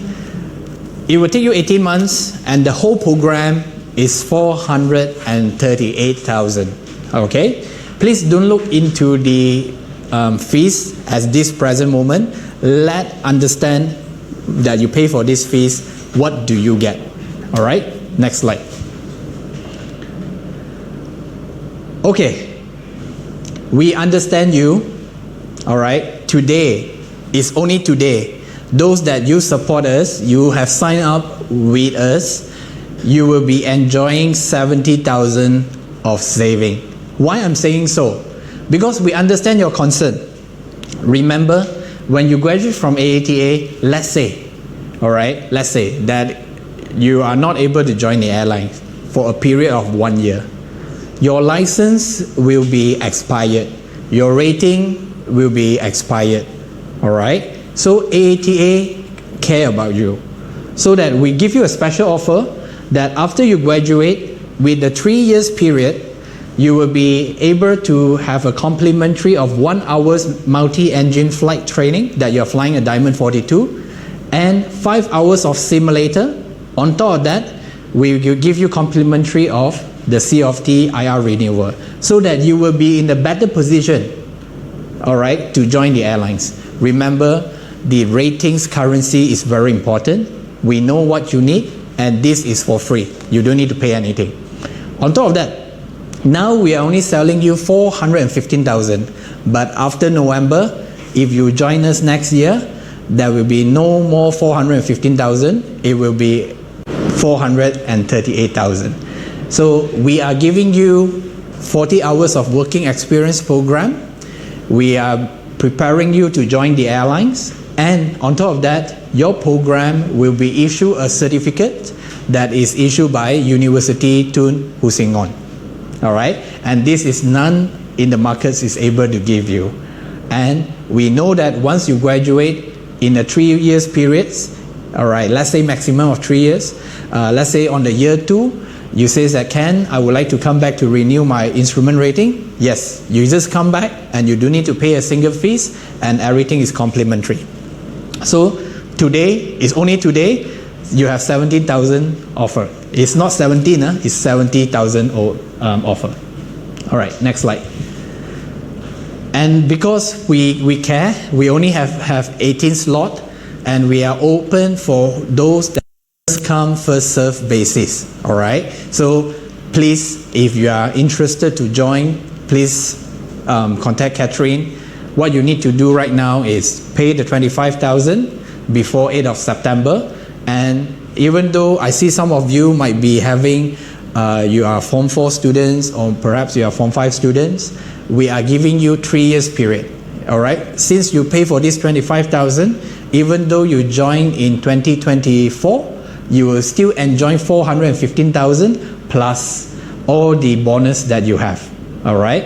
It will take you 18 months and the whole program is 438,000. Okay, please don't look into the fees at this present moment. Let understand that you pay for this fees. What do you get? All right, next slide. Okay, we understand you. All right, today is only today. Those that you support us, you have signed up with us, you will be enjoying 70,000 of saving. Why I'm saying so? Because we understand your concern. Remember, when you graduate from AATA, let's say that you are not able to join the airline for a period of 1 year. Your license will be expired. Your rating will be expired. All right? So AATA care about you. So that we give you a special offer that after you graduate, with the 3 years period, you will be able to have a complimentary of 1 hour's multi-engine flight training that you're flying a Diamond 42 and 5 hours of simulator. On top of that, we will give you complimentary of the CFT IR renewal so that you will be in a better position, all right, to join the airlines. Remember, the ratings currency is very important. We know what you need and this is for free. You don't need to pay anything. On top of that, now we are only selling you 415,000, but after November, if you join us next year, there will be no more 415,000. It will be 438,000. So we are giving you 40 hours of working experience program. We are preparing you to join the airlines, and on top of that, your program will be issued a certificate that is issued by University Tun Husingon. All right, and this is none in the markets is able to give you. And we know that once you graduate in a 3 years periods, all right, let's say maximum of 3 years, let's say on the year 2, you say that, Ken, I would like to come back to renew my instrument rating. Yes, you just come back and you don't need to pay a single fees and everything is complimentary. So today, is only today, you have 17,000 offer. It's not 17, it's 70,000 offer. All right, next slide. And because we care, we only have 18 slot and we are open for those that first come, first serve basis. All right, so please, if you are interested to join, please contact Catherine. What you need to do right now is pay the 25,000 before 8th of September. And even though I see some of you might be having, you are Form 4 students or perhaps you are Form 5 students, we are giving you 3 years period. All right, since you pay for this 25,000, even though you join in 2024, you will still enjoy 415,000 plus all the bonus that you have. All right,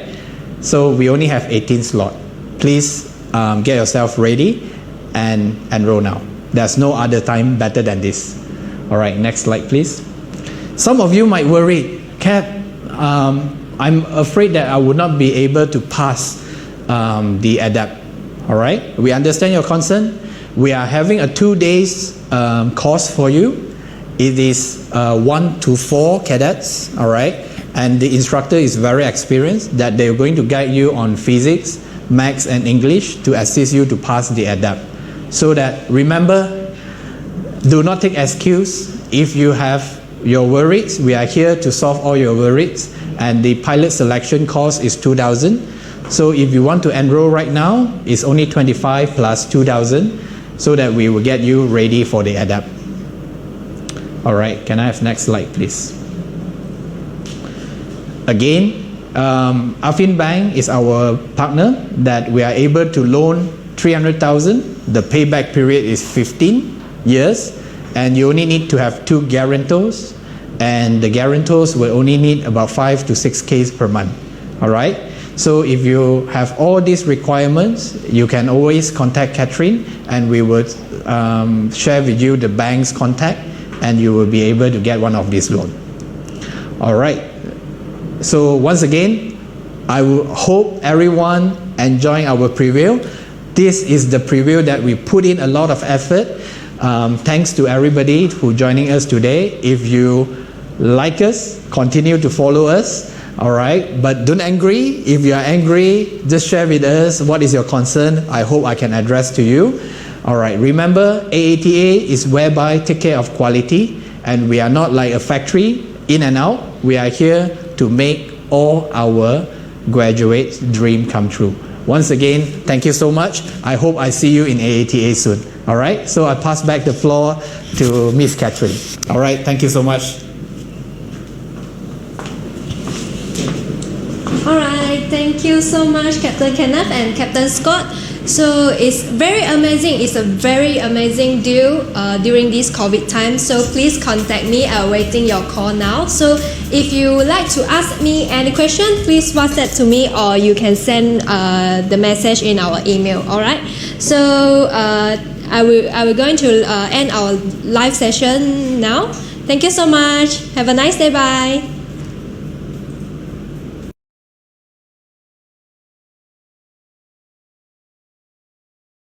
so we only have 18 slot. Please get yourself ready. and enroll now. There's no other time better than this. All right, next slide, please. Some of you might worry, Cap, I'm afraid that I would not be able to pass the ADAPT. All right, we understand your concern. We are having a 2 days course for you. It is 1 to 4 cadets, all right? And the instructor is very experienced that they're going to guide you on physics, maths, and English to assist you to pass the ADAPT. So that, remember, do not take excuse. If you have your worries, we are here to solve all your worries. And the pilot selection cost is 2,000. So if you want to enroll right now, it's only 25 plus 2,000, so that we will get you ready for the ADAPT. All right, can I have next slide, please? Again, Affin Bank is our partner that we are able to loan 300,000. The payback period is 15 years, and you only need to have 2 guarantors, and the guarantors will only need about 5 to 6K per month. All right. So if you have all these requirements, you can always contact Catherine, and we will share with you the bank's contact, and you will be able to get one of these loans. All right. So once again, I will hope everyone enjoying our preview. This is the preview that we put in a lot of effort. Thanks to everybody who joining us today. If you like us, continue to follow us. All right, but don't angry. If you are angry, just share with us what is your concern. I hope I can address to you. All right, remember AATA is whereby take care of quality, and we are not like a factory in and out. We are here to make all our graduates' dream come true. Once again, thank you so much. I hope I see you in AATA soon. All right, so I pass back the floor to Miss Catherine. All right, thank you so much. Alright, thank you so much, Captain Kenneth and Captain Scott. So it's very amazing. It's a very amazing deal during this COVID time. So please contact me. I'm waiting your call now. So if you would like to ask me any question, please WhatsApp to me, or you can send the message in our email. Alright. So I will going to end our live session now. Thank you so much. Have a nice day. Bye.